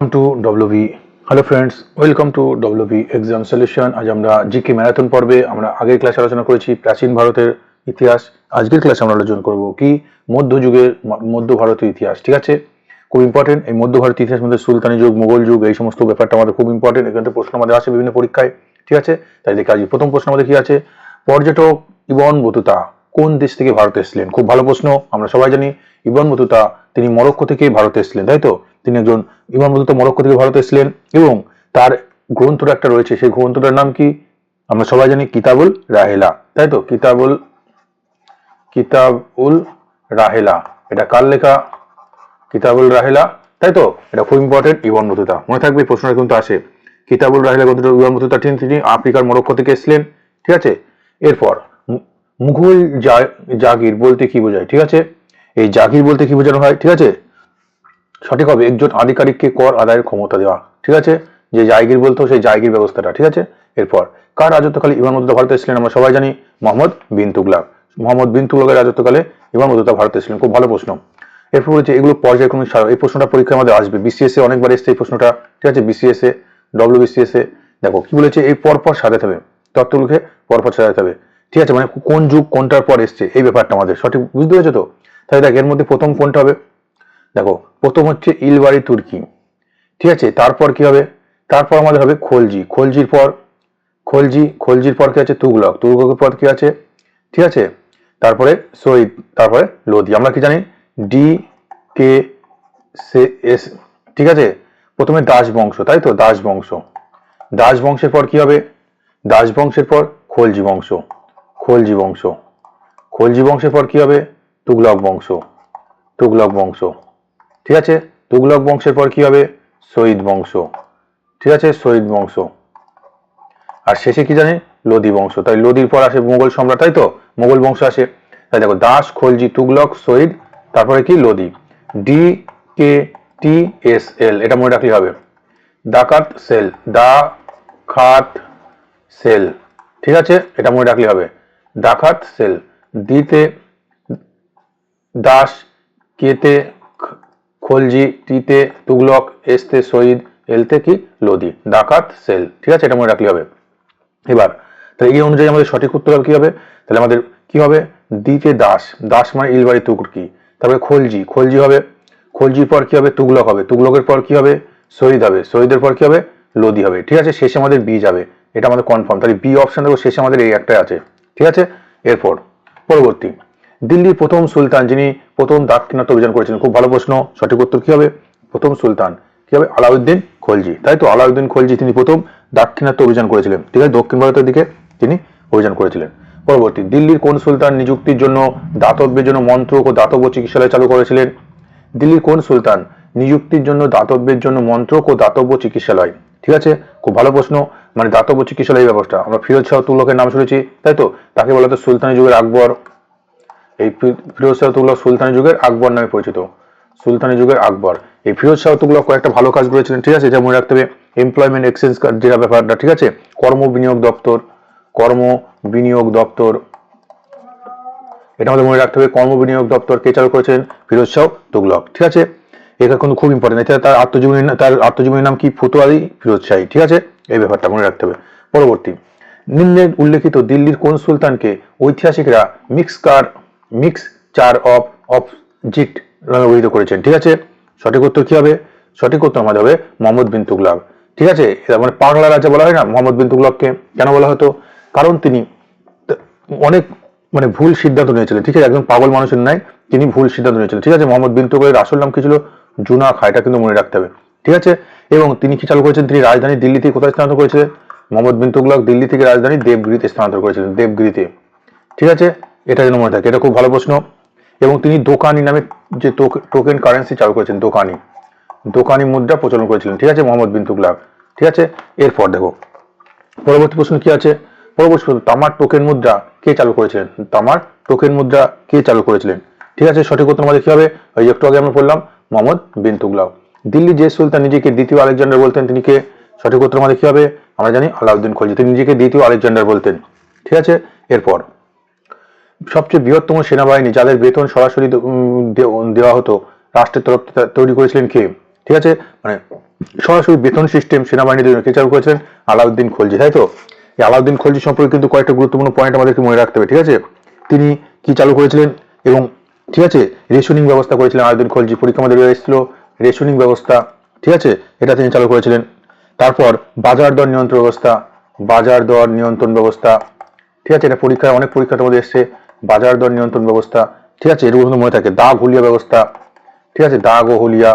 Two WB hello friends, welcome to WB exam solution. আজ আমরা GK marathon পর্বে আমরা আগের ক্লাসে আলোচনা করেছি প্রাচীন ভারতের ইতিহাস। আজকের ক্লাসে আমরা আলোচনা করব কি মধ্যযুগের মধ্য ভারতীয় ইতিহাস। ঠিক আছে, খুব ইম্পর্টেন্ট। এই মধ্য ভারতীয় ইতিহাস মধ্যে সুলতানি যুগ, মোগল যুগ, এই সমস্ত ব্যাপারটা আমাদের খুব ইম্পর্টেন্ট। এখান থেকে প্রশ্ন আমাদের আসে বিভিন্ন পরীক্ষায়। ঠিক আছে, তাই দেখে আজ প্রথম প্রশ্ন আমাদের কি আছে, পর্যটক ইবন বতুতা কোন দেশ থেকে ভারতে এসেছিলেন? খুব ভালো প্রশ্ন। আমরা সবাই জানি ইবন বতুতা তিনি মরক্কো থেকে ভারতে এসেছিলেন, তাই তো? তিনি একজন ইবন বতুতা মরক্কো থেকে ভারতে এসেছিলেন এবং তার গ্রন্থটা একটা রয়েছে, সেই গ্রন্থটার নাম কি? আমরা সবাই জানি কিতাবুল রাহেলা, তাই তো? কিতাবুল রাহেলা, এটা কার লেখা? কিতাবুল রাহেলা, তাই তো? এটা খুব ইম্পর্টেন্ট। ইবন বতুতা মনে থাকবে, প্রশ্নটা কিন্তু আসে। কিতাবুল রাহেলা গ্রন্থটা ইবন বতুতা তিনি আফ্রিকার মরক্কো থেকে এসেছিলেন। ঠিক আছে, এরপর মুঘল জাগির বলতে কি বোঝায়? ঠিক আছে, এই জাগির বলতে কি বোঝানো হয়? ঠিক আছে, সঠিক হবে একজন আধিকারিককে কর আদায়ের ক্ষমতা দেওয়া। ঠিক আছে, যে জায়গির বলতো সেই জায়গির ব্যবস্থাটা। ঠিক আছে, এরপর কার রাজত্বকালে ইবন বতুতা ভারতে এসেছিলেন? আমরা সবাই জানি মোহাম্মদ বিন তুগলাক। মোহাম্মদ বিন তুগলাকের রাজত্বকালে ইবন বতুতা ভারতে এসেছিলেন। খুব ভালো প্রশ্ন। এরপর বলছে এগুলো পর্যায়ক্রমিক সার। এই প্রশ্নটা পরীক্ষার মধ্যে আসবে, বিসিএস এ অনেকবার এসছে এই প্রশ্নটা। ঠিক আছে, বিসিএস এ, ডব্লিউবিসিএস এ দেখো কি বলেছে, এই পরপর সাজাতে হবে, তত্ত্বগুলোকে পরপর সাজাতে হবে। ঠিক আছে, মানে কোন যুগ কোনটার পর এসছে এই ব্যাপারটা আমাদের সঠিক বুঝতে পেরেছো তো? তাহলে দেখ এর মধ্যে প্রথম কোনটা হবে? দেখো প্রথম হচ্ছে ইলবাড়ি তুর্কি। ঠিক আছে, তারপর কি হবে? তারপর আমাদের হবে খলজি। খলজির পর কি আছে? তুগলক। তুগলকের পর কি আছে? ঠিক আছে, তারপরে সৈয়দ, তারপরে লোদি। আমরা কি জানি? ডি কে সে এস। ঠিক আছে, প্রথমে দাস বংশ, তাই তো? দাস বংশের পর কি হবে? দাস বংশের পর খলজি বংশ। খলজি বংশের পর কি হবে? তুগলক বংশ। ঠিক আছে, তুগলক বংশের পর কি হবে? সৈয়দ বংশ। ঠিক আছে, সৈয়দ বংশ। আর শেষে কি জানি? লোদি বংশ। তাই লোদির পর আসে মোগল সম্রাট, তাই তো? মোগল বংশ আসে। তাই দেখো দাস, খলজি, তুগলক, সৈয়দ, তারপরে কি? লোদি। ডি কে টি এস এল, এটা মনে রাখলে হবে। ডাকাত সেল, খাত সেল। ঠিক আছে, এটা মনে রাখলে হবে। ডাকাত সেল। দিতে দাস, কেতে খলজি, টিতে তুগলক, এসতে সৈয়দ, এলতে কি? লোদি। ডাকাত সেল। ঠিক আছে, এটা মনে রাখলে হবে। এবার তাহলে এই অনুযায়ী আমাদের সঠিক উত্তর কি হবে? তাহলে আমাদের কি হবে? দিতে দাস, দাস মানে ইলবাড়ি তুর্কি। তারপরে খলজি হবে। খলজির পর কি হবে? তুগলক হবে। তুগলকের পর কি হবে? সৈয়দ হবে। সৈয়দের পর কি হবে? লোদি হবে। ঠিক আছে, শেষে আমাদের বি যাবে, এটা আমাদের কনফার্ম। তাহলে বি অপশন দেখো, শেষে আমাদের এই একটাই আছে। ঠিক আছে, এরপর পরবর্তী দিল্লির প্রথম সুলতান যিনি প্রথম দাক্ষিণাত্য অভিযান করেছিলেন। খুব ভালো প্রশ্ন। সঠিক উত্তর কি হবে? প্রথম সুলতান কি হবে? আলাউদ্দিন খলজি, তাই তো? আলাউদ্দিন খলজি তিনি প্রথম দাক্ষিণাত্য অভিযান করেছিলেন। ঠিক আছে, দক্ষিণ ভারতের দিকে তিনি অভিযান করেছিলেন। পরবর্তী দিল্লির কোন সুলতান নিযুক্তির জন্য দাতব্যের জন্য মন্ত্রক ও দাতব্য চিকিৎসালয় চালু করেছিলেন? দিল্লির কোন সুলতান নিযুক্তির জন্য দাতব্যের জন্য মন্ত্রক ও দাতব্য চিকিৎসালয়? ঠিক আছে, খুব ভালো প্রশ্ন। মানে দাতব্য চিকিৎসালয় ব্যবস্থা আমরা ফিরোজ শাহ তুগলকের নাম শুনেছি, তাই তো? তাকে বলা হতো সুলতানি যুগের আকবর। এই ফিরোজ শাহ তুগলক সুলতানি যুগের আকবর নামে পরিচিত। সুলতানি যুগের আকবর। এই ফিরোজ শাহ তুগলক কয়েকটা ভালো কাজ করেছিলেন। ঠিক আছে, যেটা মনে রাখতে হবে। এমপ্লয়মেন্ট এক্সচেঞ্জ যেটা ব্যাপারটা, ঠিক আছে, কর্ম বিনিয়োগ দপ্তর, এটা আমাদের মনে রাখতে হবে। কর্ম বিনিয়োগ দপ্তর কে চালু করেছেন? ফিরোজ শাহ তুগলক। ঠিক আছে, এটা কিন্তু খুব ইম্পর্টেন্ট। এছাড়া তার আত্মজীবনীর নাম কি? ফুতুয়ারি ফিরোজ শাহী। ঠিক আছে, এই ব্যাপারটা মনে রাখতে হবে। পরবর্তী নিম্নে উল্লেখিত দিল্লির কোন সুলতানকে ঐতিহাসিকরা মিক্সচার অফ অবজেক্ট নামে অভিহিত করেছেন? ঠিক আছে, সঠিক উত্তর কি হবে? সঠিক উত্তর আমাদের হবে মোহাম্মদ বিন তুগলক। ঠিক আছে, এটা মানে পাগলা রাজা বলা হয় না মোহাম্মদ বিন তুগলককে? কেন বলা হতো? কারণ তিনি অনেক মানে ভুল সিদ্ধান্ত নিয়েছিলেন। ঠিক আছে, একজন পাগল মানুষের নাই, তিনি ভুল সিদ্ধান্ত নিয়েছিলেন। ঠিক আছে, মোহাম্মদ বিন তুগলকের আসল নাম কি ছিল? জুনা খা, এটা কিন্তু মনে রাখতে হবে। ঠিক আছে, এবং তিনি কি চালু করেছেন? তিনি রাজধানী দিল্লি থেকে কোথায় স্থানান্তর করেছিলেন? মোহাম্মদ বিন তুগলক দিল্লি থেকে রাজধানী দেবগিরিতে স্থানান্তর করেছিলেন, দেবগিরিতে। ঠিক আছে, এটা যেন মনে থাকে, এটা খুব ভালো প্রশ্ন। এবং তিনি দোকানি নামে যে টোকেন কারেন্সি চালু করেছেন, দোকানি মুদ্রা প্রচলন করেছিলেন। ঠিক আছে, মোহাম্মদ বিন তুগলক। ঠিক আছে, এরপর দেখো পরবর্তী প্রশ্ন কি আছে। পরবর্তী প্রশ্ন, তামার টোকেন মুদ্রা কে চালু করেছিলেন? ঠিক আছে, সঠিক উত্তর আমাদের কি হবে? ওই একটু আগে আমরা বললাম মোহাম্মদ বিন তুগলক। দিল্লি যে সুলতান নিজেকে দ্বিতীয় আলেকজান্ডার বলতেন তিনি কে? সঠিক উত্তর আমাদের কি হবে? আমরা জানি আলাউদ্দিন খলজি, তিনি নিজেকে দ্বিতীয় আলেকজান্ডার বলতেন। ঠিক আছে, এরপর সবচেয়ে বৃহত্তম সেনাবাহিনী যাদের বেতন সরাসরি দেওয়া হতো রাষ্ট্রের তরফ তৈরি করেছিলেন কে? ঠিক আছে, মানে সরাসরি বেতন সিস্টেম সেনাবাহিনীর জন্য কে চালু করেছিলেন? আলাউদ্দিন খলজি, তাই তো? এই আলাউদ্দিন খলজি সম্পর্কে কিন্তু কয়েকটা গুরুত্বপূর্ণ পয়েন্ট আমাদেরকে মনে রাখতে হবে, ঠিক আছে? তিনি কি চালু করেছিলেন এবং ঠিক আছে রেশনিং ব্যবস্থা করেছিলেন আলাউদ্দিন খলজি, পরীক্ষা আমাদের এসেছিল রেশনিং ব্যবস্থা, ঠিক আছে, এটা তিনি চালু করেছিলেন। তারপর বাজার দর নিয়ন্ত্রণ ব্যবস্থা, বাজার দর নিয়ন্ত্রণ ব্যবস্থা, ঠিক আছে, এটা পরীক্ষায় অনেক পরীক্ষার মধ্যে এসছে বাজার দর নিয়ন্ত্রণ ব্যবস্থা, ঠিক আছে, এগুলো কিন্তু মনে থাকে। দাগ হুলিয়া ব্যবস্থা, ঠিক আছে, দাগ ও হুলিয়া,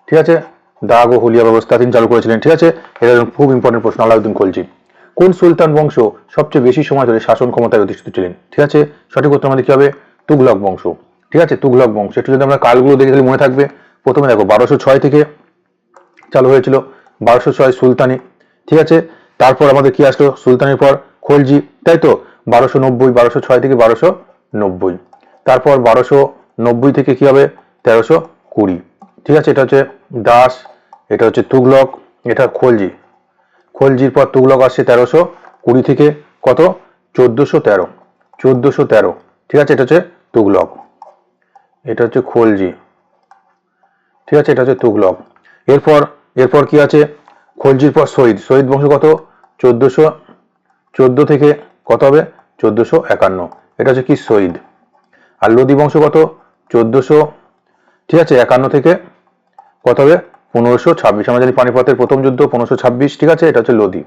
ঠিক আছে, দাগ ও হুলিয়া ব্যবস্থা তিনি চালু করেছিলেন, ঠিক আছে। এটা খুব ইম্পর্টেন্ট প্রশ্ন। আলাউদ্দিন খলজি কোন সুলতান বংশ সবচেয়ে বেশি সময় ধরে শাসন ক্ষমতায় অধিষ্ঠিত ছিলেন? ঠিক আছে, সঠিক উত্তর আমাদের কি হবে? তুগলক বংশ, ঠিক আছে, তুগলক বংশ। একটু যদি আমরা কালগুলো দেখে তাহলে মনে থাকবে। প্রথমে দেখো 1206 থেকে চালু হয়েছিল, 1206 সুলতানি, ঠিক আছে। তারপর আমাদের কি আসলো? সুলতানের পর খলজি, তাই তো, 1290, 1206 থেকে 1290। তারপর 1290 থেকে কি হবে? 1320, ঠিক আছে। এটা হচ্ছে দাস, এটা হচ্ছে তুগলক, এটা খলজি। খলজির পর তুগলক আসছে 1320 থেকে কত? 1413, 1413, ঠিক আছে। এটা হচ্ছে তুগলক, এটা হচ্ছে খলজি, ঠিক আছে, এটা হচ্ছে তুগলক। এরপর এরপর কি আছে? খলজির পর শহীদ, শহীদ বংশ কত? 1414 থেকে কত হবে? 1451, এটা হচ্ছে কি? শহীদ। আর লোদি বংশ কত? 1400, ঠিক আছে, 51 থেকে কত হবে? 1526। আমরা জানি পানিপথের প্রথম যুদ্ধ 1526, ঠিক আছে, এটা হচ্ছে লোদি।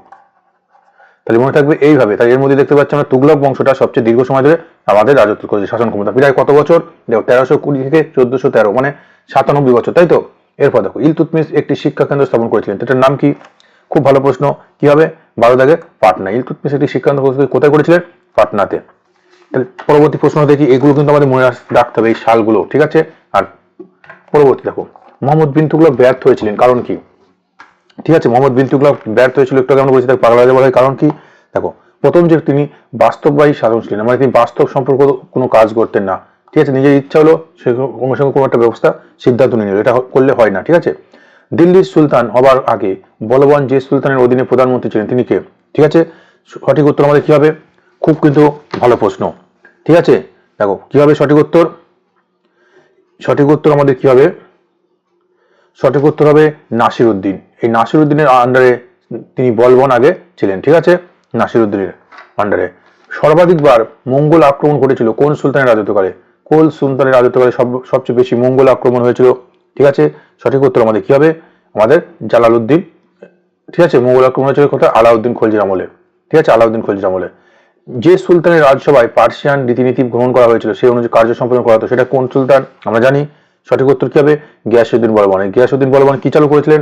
তাহলে মনে থাকবে এইভাবে। তাই এর মধ্যে দেখতে পাচ্ছি আমরা তুগলক বংশটা সবচেয়ে দীর্ঘ সময় ধরে আমাদের রাজত্ব করেছে, শাসন ক্ষমতা প্রায় কত বছর? দেখো 1320 থেকে 1413, মানে 97 বছর, তাই তো। এরপর দেখো ইলতুৎমিশ একটি শিক্ষা কেন্দ্র স্থাপন করেছিলেন, এটার নাম কি? খুব ভালো প্রশ্ন। কি হবে? 12 দাগে পাটনা। ইলতুৎমিশ একটি শিক্ষা কেন্দ্র কোথায় করেছিলেন? পাটনাতে। তাহলে পরবর্তী প্রশ্ন দেখি, এগুলো কিন্তু আমাদের মনে রাখতে হবে, এই সালগুলো, ঠিক আছে। আর পরবর্তী দেখো, মোহাম্মদ বিন তুগলক ব্যর্থ হয়েছিলেন, কারণ কি? ঠিক আছে, মোহাম্মদ বিন তুগলক ব্যর্থ হয়েছিল, একটু আমরা বলছি, তাকে পাগলা রাজা বলা হয়, কারণ কি? দেখো, প্রথম যে তিনি বাস্তববাদী শাসক ছিলেন, মানে তিনি বাস্তব সম্পর্ক কোনো কাজ করতেন না, ঠিক আছে। নিজের ইচ্ছা হলো সে সঙ্গে কোনো একটা ব্যবস্থা সিদ্ধান্ত নিয়ে নিল, এটা করলে হয় না, ঠিক আছে। দিল্লির সুলতান হবার আগে বলবান যে সুলতানের অধীনে প্রধানমন্ত্রী ছিলেন তিনি কে? ঠিক আছে, সঠিক উত্তর আমাদের কি হবে? খুব কিন্তু ভালো প্রশ্ন, ঠিক আছে। দেখো কি হবে সঠিক উত্তর? সঠিক উত্তর আমাদের কি হবে? সঠিক উত্তর হবে নাসির উদ্দিন। এই নাসির উদ্দিনের আন্ডারে তিনি বলবন আগে ছিলেন, ঠিক আছে, নাসির উদ্দিনের আন্ডারে। সর্বাধিকবার মঙ্গল আক্রমণ ঘটেছিল কোন সুলতানের রাজত্বকালে? কোন সুলতানের রাজত্বকালে সবচেয়ে বেশি মঙ্গল আক্রমণ হয়েছিল? ঠিক আছে, সঠিক উত্তর আমাদের কি হবে? আমাদের জালালউদ্দিন, ঠিক আছে। মঙ্গল আক্রমণ হয়েছিল কোথায়? আলাউদ্দিন খলজির আমলে, ঠিক আছে, আলাউদ্দিন খলজির আমলে। যে সুলতানের রাজসভায় পার্সিয়ান রীতিনীতি গ্রহণ করা হয়েছিল, সেই অনুযায়ী কার্য সম্পাদন করা হতো, সেটা কোন সুলতান? আমরা জানি সঠিক উত্তর কি হবে? গিয়াসউদ্দিন বলবান। গিয়াসউদ্দিন বলবান কি চালু করেছিলেন?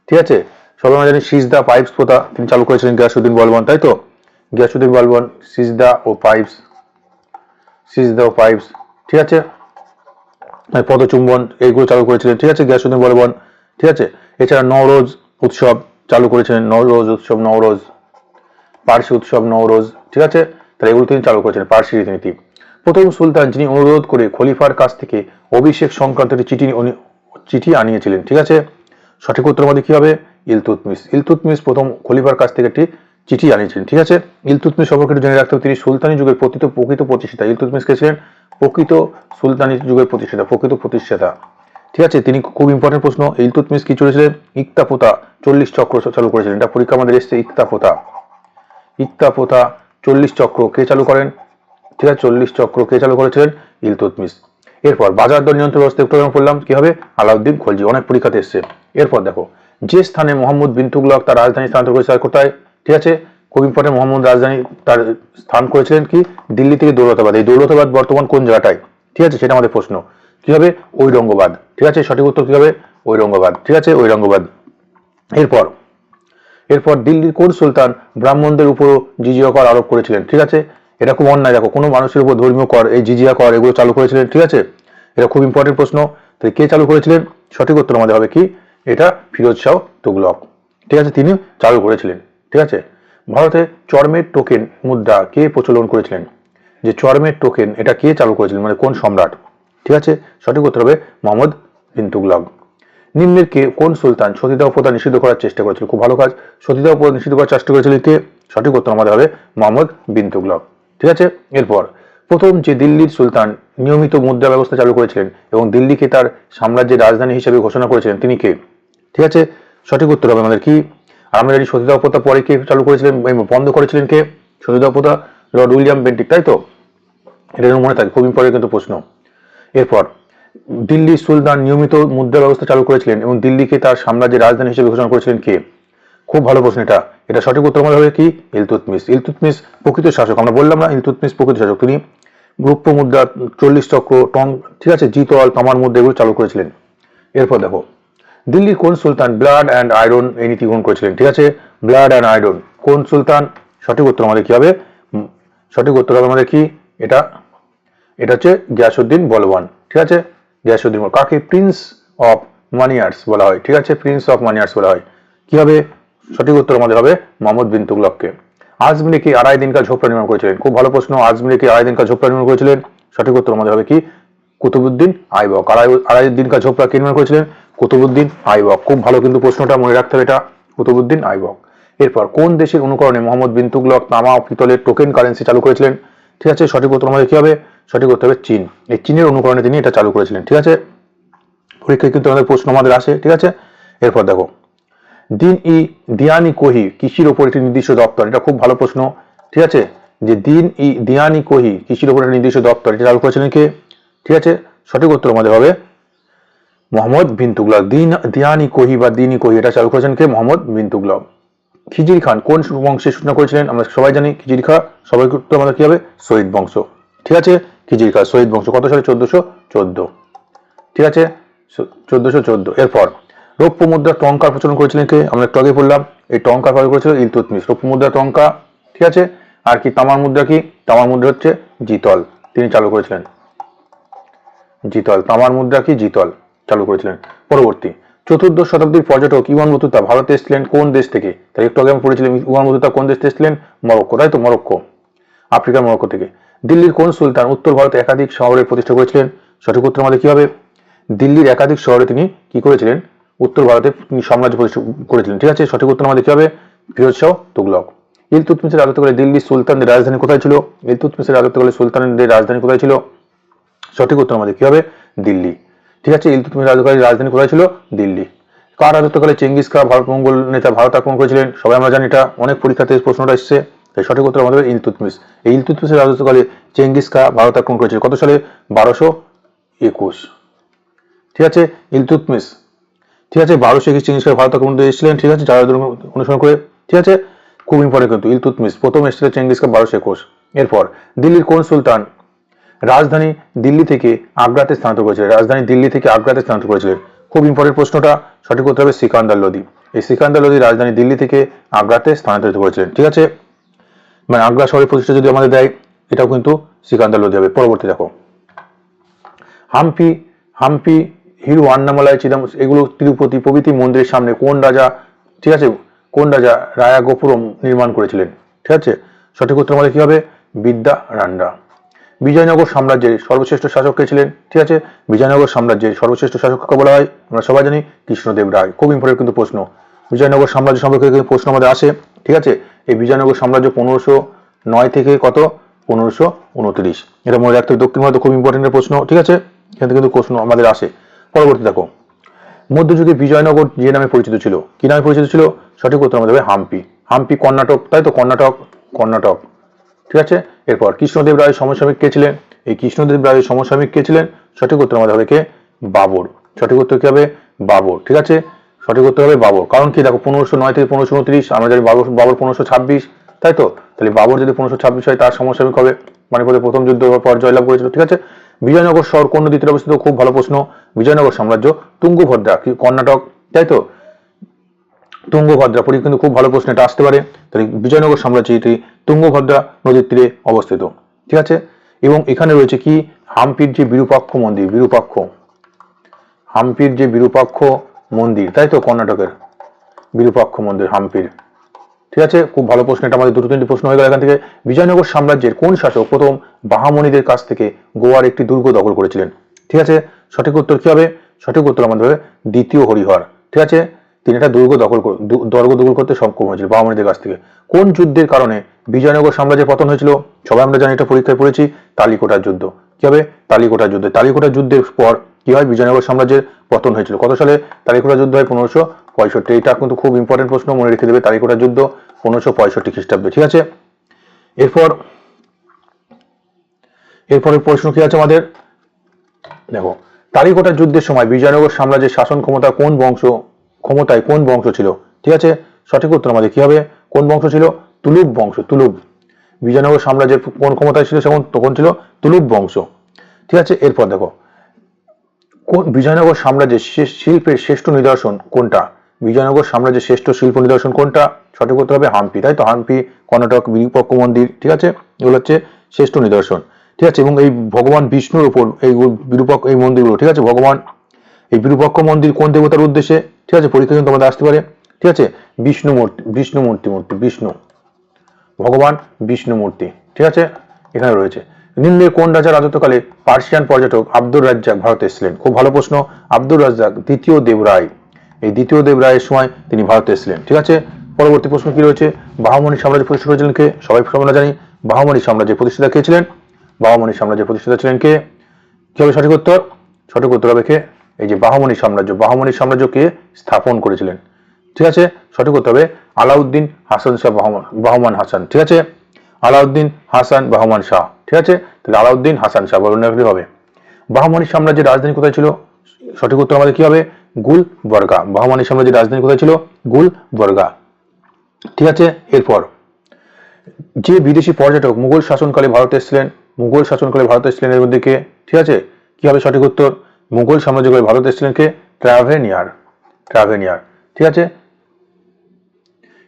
ঠিক আছে, সবাই আমরা জানি সিজদা পাইপস প্রথা তিনি চালু করেছিলেন গিয়াসউদ্দিন বলবান, তাই তো। গিয়াসউদ্দিন বলবান সিজদা ও পাইপস, সিজদা ও পাইপস, ঠিক আছে, পদচুম্বন এইগুলো চালু করেছিলেন, ঠিক আছে, গিয়াসউদ্দিন বলবান, ঠিক আছে। এছাড়া নওরোজ উৎসব চালু করেছিলেন, নওরোজ উৎসব, নওরোজ পার্সি উৎসব নওরোজ, ঠিক আছে। তাহলে এগুলো তিনি চালু করেছেন, পার্সি রীতিনীতি। প্রথম সুলতান যিনি অনুরোধ করে খলিফার কাছ থেকে অভিষেক সংক্রান্ত চিঠি আনিয়েছিলেন, ঠিক আছে, সঠিক উত্তর আমাদের কি হবে? ইলতুৎমিশ। ইলতুৎমিশ প্রথম খলিফার কাছ থেকে একটি চিঠি আনিয়েছিলেন, ঠিক আছে। ইলতুৎমিশ সম্পর্কে জেনে রাখতে হবে তিনি সুলতানি যুগের প্রকৃত প্রতিষ্ঠাতা। ইলতুৎমিশ কে ছিলেন? প্রকৃত সুলতানি যুগের প্রতিষ্ঠাতা, প্রকৃত প্রতিষ্ঠাতা, ঠিক আছে। তিনি খুব ইম্পর্টেন্ট প্রশ্ন। ইলতুৎমিশ কি চলেছিলেন? ইক্তাপোতা 40 চক্র চালু করেছিলেন, এটা পরীক্ষা আমাদের এসছে। ইক্তাপোতা 40 চক্র কে চালু করেন? ঠিক আছে, 40 চক্র কে চালু করেছিলেন? ইলতুৎমিশ। এরপর বাজার দর নিয়ন্ত্রণ ব্যবস্থা একটু পড়লাম, কি হবে? আলাউদ্দিন খলজি, অনেক পরীক্ষাতে এসছে। এরপর দেখো, যে স্থানে মোহাম্মদ বিন তুগলক তার রাজধানী স্থানান্তর করেছে কোথায়? ঠিক আছে, খুব ইম্পর্টেন্ট। মোহাম্মদ রাজধানী তার স্থান করেছিলেন কি? দিল্লি থেকে দৌলতাবাদ। এই দৌলতাবাদ বর্তমান কোন জায়গাটায়? ঠিক আছে, সেটা আমাদের প্রশ্ন। কি হবে? ঔরঙ্গাবাদ, ঠিক আছে, সঠিক উত্তর কি হবে? ঔরঙ্গাবাদ, ঠিক আছে, ঔরঙ্গাবাদ। এরপর দিল্লির কোন সুলতান ব্রাহ্মণদের উপরও জিজিয়া কর আরোপ করেছিলেন? ঠিক আছে, এটা খুব অন্যায়। দেখো, কোনো মানুষের উপর ধর্মীয় কর, এই জিজিয়া কর এগুলো চালু করেছিলেন, ঠিক আছে। এটা খুব ইম্পর্টেন্ট প্রশ্ন। তাই কে চালু করেছিলেন? সঠিক উত্তর আমাদের হবে কি? এটা ফিরোজ শাহ তুগলক, ঠিক আছে, তিনি চালু করেছিলেন, ঠিক আছে। ভারতে চর্মের টোকেন মুদ্রা কে প্রচলন করেছিলেন? যে চর্মের টোকেন, এটা কে চালু করেছিলেন, মানে কোন সম্রাট? ঠিক আছে, সঠিক উত্তর হবে মোহাম্মদ বিন তুগলক। নিম্নের কে কোন সুলতান সতীদাহ প্রথা নিষিদ্ধ করার চেষ্টা করেছিল? খুব ভালো কাজ। সতীদাহ প্রথা নিষিদ্ধ করার চেষ্টা করেছিলেন কে? সঠিক উত্তর আমাদের হবে মোহাম্মদ বিন তুগলক, ঠিক আছে। এরপর প্রথম যে দিল্লির সুলতান নিয়মিত মুদ্রা ব্যবস্থা চালু করেছিলেন এবং দিল্লিকে তার সাম্রাজ্যের রাজধানী হিসেবে ঘোষণা করেছিলেন তিনি কে? ঠিক আছে, সঠিক উত্তর হবে আমাদের কি? আর আমরা জানি সতীদাহ প্রথা পরে কে চালু করেছিলেন, বন্ধ করেছিলেন কে? সতীদাহ প্রথা লর্ড উইলিয়াম বেন্টিক, তাই তো? এটা মনে থাকে, খুব ইম্পর্টেন্ট কিন্তু প্রশ্ন। এরপর দিল্লি সুলতান নিয়মিত মুদ্রা ব্যবস্থা চালু করেছিলেন এবং দিল্লিকে তার সাম্রাজ্যের রাজধানী হিসেবে ঘোষণা করেছিলেন কে? খুব ভালো প্রশ্ন এটা। এটা সঠিক উত্তর আমাদের হবে কি? ইলতুৎমিশ। ইলতুৎমিশ প্রকৃত শাসক, আমরা বললাম না ইলতুৎমিশ প্রকৃত শাসক। তিনি রৌপ্য মুদ্রা, 40 চক্র, টং, ঠিক আছে, জিতল, তামার মুদ্রা এগুলো চালু করেছিলেন। এরপর দেখো দিল্লির কোন সুলতান ব্লাড অ্যান্ড আয়রন এই নীতি গ্রহণ করেছিলেন? ঠিক আছে, ব্লাড অ্যান্ড আয়রন কোন সুলতান? সঠিক উত্তর আমাদের কি হবে? সঠিক উত্তর হবে আমাদের কি? এটা হচ্ছে গিয়াসউদ্দিন বলবান। ঠিক আছে, গিয়াসউদ্দিন বলবান। কাকে প্রিন্স অফ মানিয়ার্স বলা হয়? ঠিক আছে, প্রিন্স অফ মানিয়ার্স বলা হয়। কি হবে? সঠিক উত্তর আমাদের হবে মোহাম্মদ বিন তুগলককে। আজমিরে কি আড়াই দিন কা ঝোপড়া নির্মাণ করেছিলেন? খুব ভালো প্রশ্ন। আজমিরে কি আড়াই দিন কা ঝোপড়া নির্মাণ করেছিলেন? সঠিক উত্তর আমাদের হবে কি? কুতুবুদ্দিন আইবক। আড়াই দিন কা ঝোপড়া কে নির্মাণ করেছিলেন? কুতুবুদ্দিন আইবক। খুব ভালো কিন্তু প্রশ্নটা মনে রাখতে হবে, এটা কুতুবুদ্দিন আইবক। এরপর কোন দেশের অনুকরণে মোহাম্মদ বিন তুগলক তামা ও পিতলের টোকেন কারেন্সি চালু করেছিলেন? ঠিক আছে, সঠিক উত্তর আমাদের কি হবে? সঠিক উত্তর হবে চীন। এই চীনের অনুকরণে তিনি এটা চালু করেছিলেন। ঠিক আছে, পরীক্ষায় কিন্তু আমাদের প্রশ্ন আমাদের আসে। ঠিক আছে, এরপর দেখো দিয়ানি কোহি কৃষির ওপর একটি নির্দিষ্ট দপ্তর, এটা খুব ভালো প্রশ্ন। ঠিক আছে, যে দিয়ানি কোহি কৃষির ওপর একটি নির্দিষ্ট দপ্তর, এটা চালু করেছিলেন কে? ঠিক আছে, সঠিক উত্তর আমাদের হবে মোহাম্মদ বিন তুগলক। দিয়ানি কোহি বা দিনী কোহি এটা চালু করেছেন কে? মোহাম্মদ বিন তুগলক। খিজির খান কোন বংশের সূচনা করেছিলেন? আমরা সবাই জানি খিজির খান, সবাই উত্তর আমাদের কি হবে? শহীদ বংশ। ঠিক আছে, খিজির খান শহীদ বংশ। কত সালে? 1414। ঠিক আছে, 1414। এরপর রৌপ্য মুদ্রা টঙ্কার প্রচলন করেছিলেন কে? আমরা একটু আগে বললাম এই টঙ্কার প্রচলন করেছিল ইলতুৎমিশ। রৌপ্য মুদ্রা টঙ্কা। ঠিক আছে, আর কি তামার মুদ্রা কি? তামার মুদ্রা হচ্ছে জিতল, তিনি চালু করেছিলেন। জিতল, তামার মুদ্রা কি? জিতল চালু করেছিলেন। পরবর্তী চতুর্দশ শতাব্দীর পর্যটক ইওয়ান বতুতা ভারতে এসেছিলেন কোন দেশ থেকে? তাই একটু আগে আমি পড়েছিলাম ইওয়ান বতুতা কোন দেশ থেকে এসেছিলেন? মরক্কো, তাই তো? মরক্কো, আফ্রিকার মরক্কো থেকে। দিল্লির কোন সুলতান উত্তর ভারতে একাধিক শহরের প্রতিষ্ঠা করেছিলেন? সঠিক উত্তর আমাদের কি হবে? দিল্লির একাধিক শহরে তিনি কি করেছিলেন? উত্তর ভারতে তিনি সাম্রাজ্য প্রতিষ্ঠা করেছিলেন। ঠিক আছে, সঠিক উত্তর আমাদের কি হবে? ফিরোজ শাহ তুগলক। ইলতুৎমিশের রাজত্বকালে দিল্লি সুলতানদের রাজধানী কোথায় ছিল? ইলতুৎমিশের রাজত্বকালে সুলতানদের রাজধানী কোথায় ছিল? সঠিক উত্তর আমাদের কি হবে? দিল্লি। ঠিক আছে, ইলতুৎমিশের রাজত্বকালে রাজধানী কোথায় ছিল? দিল্লি। কার রাজত্বকালে চেঙ্গিস খান ভারত মঙ্গল নেতা ভারত আক্রমণ করেছিলেন? সবাই আমরা জানি, এটা অনেক পরীক্ষাতে প্রশ্নটা এসেছে। তাই সঠিক উত্তর আমাদের ইলতুৎমিশ। এই ইলতুৎমিশের রাজত্বকালে চেঙ্গিস খান ভারত আক্রমণ করেছিল কত সালে? 1221। ঠিক আছে, ইলতুৎমিশ, ঠিক আছে, 1221 চেঙ্গিস খান ভারত আক্রমণ এসেছিলেন। ঠিক আছে, যারা অনুসরণ করে। ঠিক আছে, খুব ইম্পর্টেন্ট কিন্তু ইলতুৎমিশ প্রথম এসেছিল চেঙ্গিস খান 1221। এরপর দিল্লির কোন সুলতান রাজধানী দিল্লি থেকে আগ্রাতে স্থানান্তর করেছিলেন? রাজধানী দিল্লি থেকে আগ্রাতে স্থানান্তর করেছিলেন। খুব ইম্পর্টেন্ট প্রশ্নটা। সঠিক উত্তর হবে সিকান্দার লোদি। এই সিকান্দার লোদি রাজধানী দিল্লি থেকে আগ্রাতে স্থানান্তরিত করেছিলেন। ঠিক আছে, মানে আগ্রা শহরের প্রতিষ্ঠা যদি আমাদের দেয়, এটাও কিন্তু সিকান্দার লোদি হবে। পরবর্তী দেখো হাম্পি হিরু আন্নামালাই চিদাম এগুলো তিরুপতি প্রভৃতি মন্দিরের সামনে কোন রাজা, ঠিক আছে, কোন রাজা রায়া গোপুরম নির্মাণ করেছিলেন? ঠিক আছে, সঠিক উত্তর আমাদের কি হবে? বিদ্যা রান্ডা। বিজয়নগর সাম্রাজ্যের সর্বশ্রেষ্ঠ শাসক কে ছিলেন? ঠিক আছে, বিজয়নগর সাম্রাজ্যের সর্বশ্রেষ্ঠ শাসক কাকে বলা হয়? আমরা সবাই জানি কৃষ্ণদেব রায়। খুব ইম্পর্টেন্ট কিন্তু প্রশ্ন। বিজয়নগর সাম্রাজ্য সম্পর্কে কিন্তু প্রশ্ন আমাদের আসে। ঠিক আছে, এই বিজয়নগর সাম্রাজ্য 1509 থেকে কত? 1529। এটা মনে রাখতে হবে। দক্ষিণ ভারতে খুব ইম্পর্টেন্ট প্রশ্ন। ঠিক আছে, এখান থেকে কিন্তু প্রশ্ন আমাদের আসে। পরবর্তী দেখো মধ্যযুগে বিজয়নগর যে নামে পরিচিত ছিল, কি নামে পরিচিত ছিল? সঠিক উত্তর আমাদের হবে হাম্পি। হাম্পি কর্ণাটক, তাই তো? কর্ণাটক। ঠিক আছে, এরপর কৃষ্ণদেব রায়ের সমসাময়িক কে ছিলেন? এই কৃষ্ণদেব রায়ের সমসাময়িক কে ছিলেন? সঠিক উত্তর আমাদের হবে কে? বাবর। সঠিক উত্তর কি হবে? বাবর। ঠিক আছে, সঠিক উত্তর হবে বাবর। কারণ কি দেখো 1509 থেকে 1529, আমরা জানি বাবর 1526, তাই তো? তাহলে বাবর যদি 1526 হয় তার সমসাময়িক হবে পানিপথের প্রথম যুদ্ধ পর জয়লাভ করেছিল। ঠিক আছে, বিজয়নগর শহর কোন নদীর তীরে অবস্থিত? খুব ভালো প্রশ্ন। বিজয়নগর সাম্রাজ্য তুঙ্গভদ্রা, কি কর্ণাটক, তাই তো? তুঙ্গভদ্রা পরীক্ষা কিন্তু খুব ভালো প্রশ্ন, এটা আসতে পারে। তাহলে বিজয়নগর সাম্রাজ্য এটি তুঙ্গভদ্রা নদীর তীরে অবস্থিত। ঠিক আছে, এবং এখানে রয়েছে কি? হাম্পির যে বিরূপাক্ষ মন্দির, হাম্পির যে বিরূপাক্ষ মন্দির, তাই তো? কর্ণাটকের বিরূপাক্ষ মন্দির হাম্পির। ঠিক আছে, খুব ভালো প্রশ্ন। এটা আমাদের দুটো তিনটি প্রশ্ন হয়ে গেল এখান থেকে। বিজয়নগর সাম্রাজ্যের কোন শাসক প্রথম বাহামণিদের কাছ থেকে গোয়ার একটি দুর্গ দখল করেছিলেন? ঠিক আছে, সঠিক উত্তর কি হবে? সঠিক উত্তর আমাদের হবে দ্বিতীয় হরিহর। ঠিক আছে, তিনি একটা দুর্গ দখল করতে সক্ষম হয়েছিল বাহামণিদের কাছ থেকে। কোন যুদ্ধের কারণে বিজয়নগর সাম্রাজ্যের পতন হয়েছিল? সবাই আমরা জানি, এটা পরীক্ষায় পড়েছি, তালিকোটার যুদ্ধ। কি হবে? তালিকোটার যুদ্ধ। তালিকোটার যুদ্ধের পর কি হয়? বিজয়নগর সাম্রাজ্যের পতন হয়েছিল। কত সালে তালিকোটার যুদ্ধ হয়? 1565। এটা কিন্তু খুব ইম্পর্টেন্ট প্রশ্ন, মনে রেখে দেবে। তারিকোটা যুদ্ধ 1565 খ্রিস্টাব্দে, ঠিক আছে। এরপরের প্রশ্ন কি আছে আমাদের, দেখো তারিকোটা যুদ্ধের সময় বিজয়নগর সাম্রাজ্যের শাসন ক্ষমতায় কোন বংশ ছিল, ঠিক আছে। সঠিক উত্তর আমাদের কি হবে, কোন বংশ ছিল, তুলুক বংশ। তুলুক বিজয়নগর সাম্রাজ্যের কোন ক্ষমতায় ছিল তখন ছিল তুলুক বংশ, ঠিক আছে। এরপর দেখো কোন বিজয়নগর সাম্রাজ্যের শিল্পের শ্রেষ্ঠ নিদর্শন কোনটা, বিজয়নগর সাম্রাজ্যের শ্রেষ্ঠ শিল্প নিদর্শন কোনটা, সঠিক উত্তর হবে হাম্পি, তাই তো। হাম্পি, কর্ণাটক বিরূপাক্ষ মন্দির, ঠিক আছে, এগুলো হচ্ছে শ্রেষ্ঠ নিদর্শন, ঠিক আছে। এবং এই ভগবান বিষ্ণুর উপর এই মন্দিরগুলো, ঠিক আছে। ভগবান এই বিরূপাক্ষ মন্দির কোন দেবতার উদ্দেশ্যে, ঠিক আছে, পরীক্ষা কিন্তু আমাদের আসতে পারে, ঠিক আছে। বিষ্ণু ভগবান বিষ্ণু মূর্তি, ঠিক আছে, এখানে রয়েছে। নিম্নের কোন রাজার রাজত্বকালে পার্সিয়ান পর্যটক আব্দুর রাজ্জাক ভারতে এসেছিলেন, খুব ভালো প্রশ্ন। আব্দুর রাজ্জাক দ্বিতীয় দেবরায়, এই দ্বিতীয় দেবরায়ের সময় তিনি ভারতে এসেছিলেন, ঠিক আছে। পরবর্তী প্রশ্ন কি রয়েছে, বাহমনি সাম্রাজ্য প্রতিষ্ঠা করেছিলেন কে, সবাই আমরা জানি বাহমনি সাম্রাজ্যের প্রতিষ্ঠাতা কে ছিলেন, বাহমনি সাম্রাজ্যের প্রতিষ্ঠাতা ছিলেন কে, কি হবে সঠিক উত্তর, সঠিক উত্তর হবে কে, এই যে বাহমনি সাম্রাজ্যকে স্থাপন করেছিলেন, ঠিক আছে। সঠিক উত্তর হবে আলাউদ্দিন হাসান শাহ বাহমান হাসান, ঠিক আছে। আলাউদ্দিন হাসান বাহমান শাহ, ঠিক আছে। তাহলে আলাউদ্দিন হাসান শাহ বলুন হবে। বাহমনি সাম্রাজ্যের রাজধানী কোথায় ছিল, সঠিক উত্তর আমাদের কি হবে, গুলবর্গা। বাহমনি সাম্রাজ্যের রাজধানী কোথায় ছিল, গুলবর্গা, ঠিক আছে। এরপর যে বিদেশি পর্যটক মুঘল শাসনকালে ভারতে এসেছিলেন, এর মধ্যে কে, ঠিক আছে, কি হবে সঠিক উত্তর, মুঘল সাম্রাজ্যকালে ভারতে এসেছিলেন কে, ট্রাভেনিয়ার, ঠিক আছে।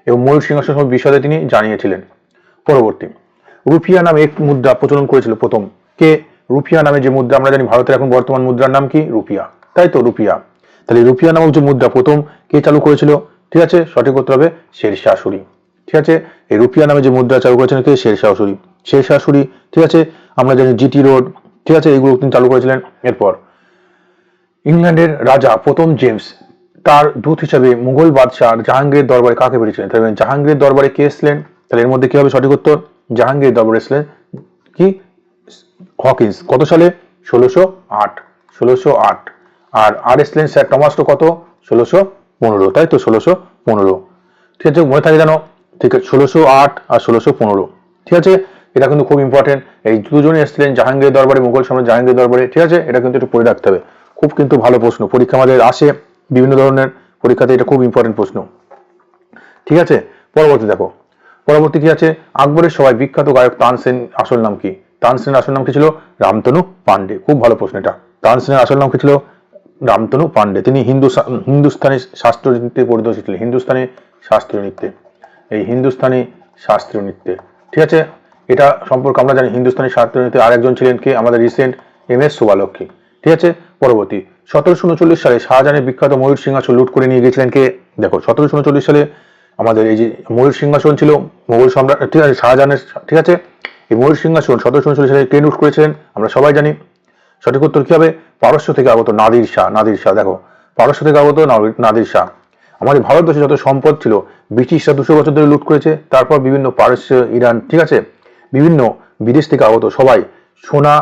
এবং ময়ূর সিংহাসন বিষয়ে তিনি জানিয়েছিলেন। পরবর্তী, রুপিয়া নামে এক মুদ্রা প্রচলন করেছিল প্রথম কে, রুপিয়া নামে যে মুদ্রা আমরা জানি ভারতের এখন বর্তমান মুদ্রার নাম কি, রুপিয়া, তাই তো, রুপিয়া। তাহলে রুপিয়া নামক যে মুদ্রা প্রথম কে চালু করেছিল, ঠিক আছে, সঠিক উত্তর হবে শেরশাহ সূরি, ঠিক আছে। এই রুপিয়া নামে যে মুদ্রা চালু করেছিলেন কে, শেরশাহ সূরি, ঠিক আছে। আমরা জানি জিটি রোড, ঠিক আছে, এগুলো তিনি চালু করেছিলেন। এরপর ইংল্যান্ডের রাজা প্রথম জেমস তার দূত হিসেবে মুঘল বাদশাহ জাহাঙ্গীরের দরবারে কাকে পেয়েছিলেন, তাহলে জাহাঙ্গীরের দরবারে কে এসলেন, তাহলে এর মধ্যে কি হবে সঠিক উত্তর, জাহাঙ্গীরের দরবারে এসলেন কি, হকিন্স, কত সালে, 1608। আর এসলেন স্যার টমাস কত, 1615, তাই তো, 1615, ঠিক আছে, মনে থাকে জানো, ঠিক আছে, 1608 আর 1615, ঠিক আছে। এটা কিন্তু খুব ইম্পর্টেন্ট, এই দুজনে এসেছিলেন জাহাঙ্গীরের দরবারে, মুঘল সম্রাট জাহাঙ্গীরের দরবারে, ঠিক আছে। এটা কিন্তু একটু পড়ে রাখতে হবে, খুব কিন্তু ভালো প্রশ্ন, পরীক্ষা আমাদের আসে বিভিন্ন ধরনের পরীক্ষাতে, এটা খুব ইম্পর্টেন্ট প্রশ্ন, ঠিক আছে। পরবর্তী কি আছে, আকবরের সবাই বিখ্যাত গায়ক তানসেন আসল নাম কি, তানসেনের আসল নাম কি ছিল, রামতনু পান্ডে, খুব ভালো প্রশ্ন এটা। তানসেনের আসল নাম কি ছিল, রামতনু পান্ডে। তিনি হিন্দুস্তানি শাস্ত্রীয় নৃত্যে পরিদর্শী ছিলেন, হিন্দুস্তানি শাস্ত্রীয় নৃত্যে, ঠিক আছে। এটা সম্পর্কে আমরা জানি হিন্দুস্তানি শাস্ত্রীয় নৃত্যে আরেকজন ছিলেন কে, আমাদের রিসেন্ট MS শোভালক্ষ্মী, ঠিক আছে। পরবর্তী 1739 সালে শাহজাহানের বিখ্যাত ময়ূর সিংহাসন লুট করে নিয়ে গেছিলেন কে, দেখো 1739 সালে আমাদের এই যে ময়ূর সিংহাসন ছিল মুঘল সম্রাট, ঠিক আছে, শাহজাহানের, ঠিক আছে। এই ময়ূর সিংহাসন 1739 সালে কে লুট করেছিলেন আমরা সবাই জানি, সঠিক উত্তর কি হবে, পারস্য থেকে আগত নাদির শাহ, দেখো পারস্য থেকে আগত নাদির শাহ। আমাদের ভারতবর্ষে যত সম্পদ ছিল ব্রিটিশরা 200 বছর ধরে লুট করেছে, তারপর বিভিন্ন পারস্য, ইরান, ঠিক আছে, বিভিন্ন বিদেশ থেকে আগত সবাই সোনা,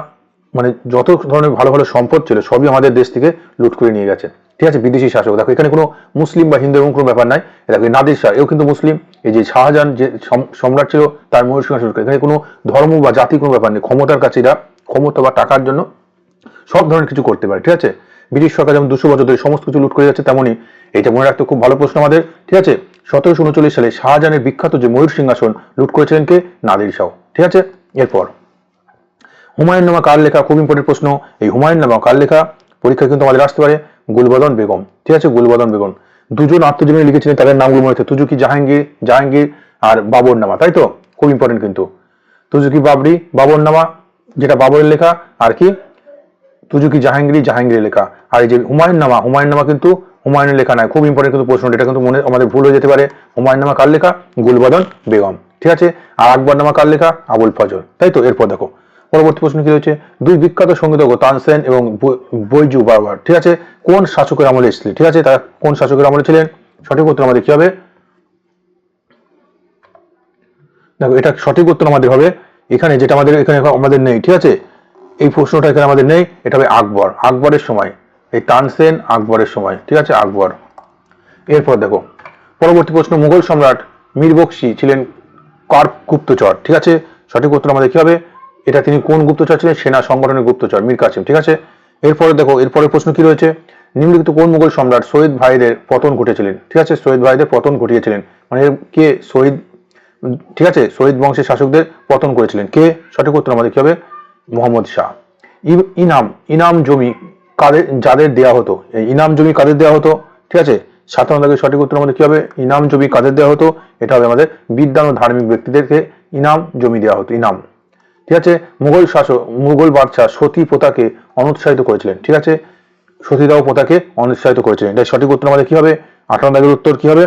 মানে যত ধরনের ভালো ভালো সম্পদ ছিল সবই আমাদের দেশ থেকে লুট করে নিয়ে গেছে, ঠিক আছে, বিদেশি শাসক। দেখো এখানে কোনো মুসলিম বা হিন্দু এরকম কোনো ব্যাপার নাই, দেখো নাদির শাহ এও কিন্তু মুসলিম, এই যে শাহজাহান যে সম্রাট ছিল তার ময়ূর সিংহাসন, এখানে কোনো ধর্ম বা জাতি কোনো ব্যাপার নেই, ক্ষমতার কাছে এরা ক্ষমতা বা টাকার জন্য সব ধরনের কিছু করতে পারে, ঠিক আছে। ব্রিটিশ সরকার যেমন 200 বছর ধরে সমস্ত কিছু লুট করে যাচ্ছে, তেমনই এইটা মনে রাখতে খুব ভালো প্রশ্ন আমাদের, ঠিক আছে। 1739 সালে শাহজাহানের বিখ্যাত যে ময়ূর সিংহাসন লুট করেছিলেন কে, নাদির শাহ, ঠিক আছে। এরপর হুমায়ুন নামা কার লেখা, খুব ইম্পর্টেন্ট প্রশ্ন, এই হুমায়ুন নামা কার লেখা, পরীক্ষা কিন্তু আমাদের আসতে পারে, গুলবদন বেগম, ঠিক আছে, গুলবদন বেগম। দুজন আত্মজীবনী লিখেছিলেন, তাদের নামগুলো মনে হচ্ছে, তুজুকি জাহাঙ্গীর আর বাবর নামা, তাই তো, খুব ইম্পর্টেন্ট কিন্তু, তুজুকি বাবর নামা যেটা বাবরের লেখা, আর কি তুজুকি জাহাঙ্গীরের লেখা। আর এই যে হুমায়ুন নামা কিন্তু হুমায়ুনের লেখা নয়, খুব ইম্পর্টেন্ট কিন্তু প্রশ্ন, এটা কিন্তু মনে আমাদের ভুল হয়ে যেতে পারে। হুমায়ুন নামা কার লেখা, গুলবদন বেগম, ঠিক আছে। আর আকবর নামা কার লেখা, আবুল ফজল, তাই তো। এরপর দেখো পরবর্তী প্রশ্ন কি রয়েছে, দুই বিখ্যাত সঙ্গীতজ্ঞ তানসেন এবং বৈজু বারবার, ঠিক আছে, কোন শাসকের আমলে এসেছিলেন, ঠিক আছে, তারা কোন শাসকের আমলে ছিলেন, সঠিক উত্তর আমাদের কি হবে, দেখো এটা সঠিক উত্তর আমাদের হবে এখানে, যেটা আমাদের নেই, ঠিক আছে, এই প্রশ্নটা এখানে আমাদের নেই, এটা হবে আকবরের সময়, এই তানসেন আকবরের সময়, ঠিক আছে, আকবর। এরপর দেখো পরবর্তী প্রশ্ন, মুঘল সম্রাট মীর বখশি ছিলেন কার গুপ্তচর? ঠিক আছে, সঠিক উত্তর আমাদের কি হবে, এটা তিনি কোন গুপ্তচর ছিলেন? সেনা সংগঠনের গুপ্তচর মীর কাসিম। ঠিক আছে, এরপরে দেখো এরপরের প্রশ্ন কি রয়েছে, নিম্নলিখিত কোন মুঘল সম্রাট শহীদ ভাইদের পতন ঘটেছিলেন? ঠিক আছে, শহীদ ভাইদের পতন ঘটিয়েছিলেন, মানে কে শহীদ, ঠিক আছে, শহীদ বংশের শাসকদের পতন করেছিলেন কে? সঠিক উত্তর আমাদের কি হবে, মোহাম্মদ শাহ। ইনাম, ইনাম জমি কাদের যাদের দেওয়া হতো? এই ইনাম জমি কাদের দেওয়া হতো? ঠিক আছে, 57 দাগের সঠিক উত্তর আমাদের কি হবে, ইনাম জমি কাদের দেওয়া হতো? এটা হবে আমাদের বিদ্বান ও ধার্মিক ব্যক্তিদেরকে ইনাম জমি দেওয়া হতো, ইনাম। ঠিক আছে, মুঘল শাসক মুঘল বাদশাহ সতী প্রথাকে অনুৎসাহিত করেছিলেন। ঠিক আছে, সতীদাহ প্রথাকে অনুৎসাহিত করেছিলেন, এটা সঠিক উত্তর আমাদের কি হবে, 58 দাগের উত্তর কি হবে,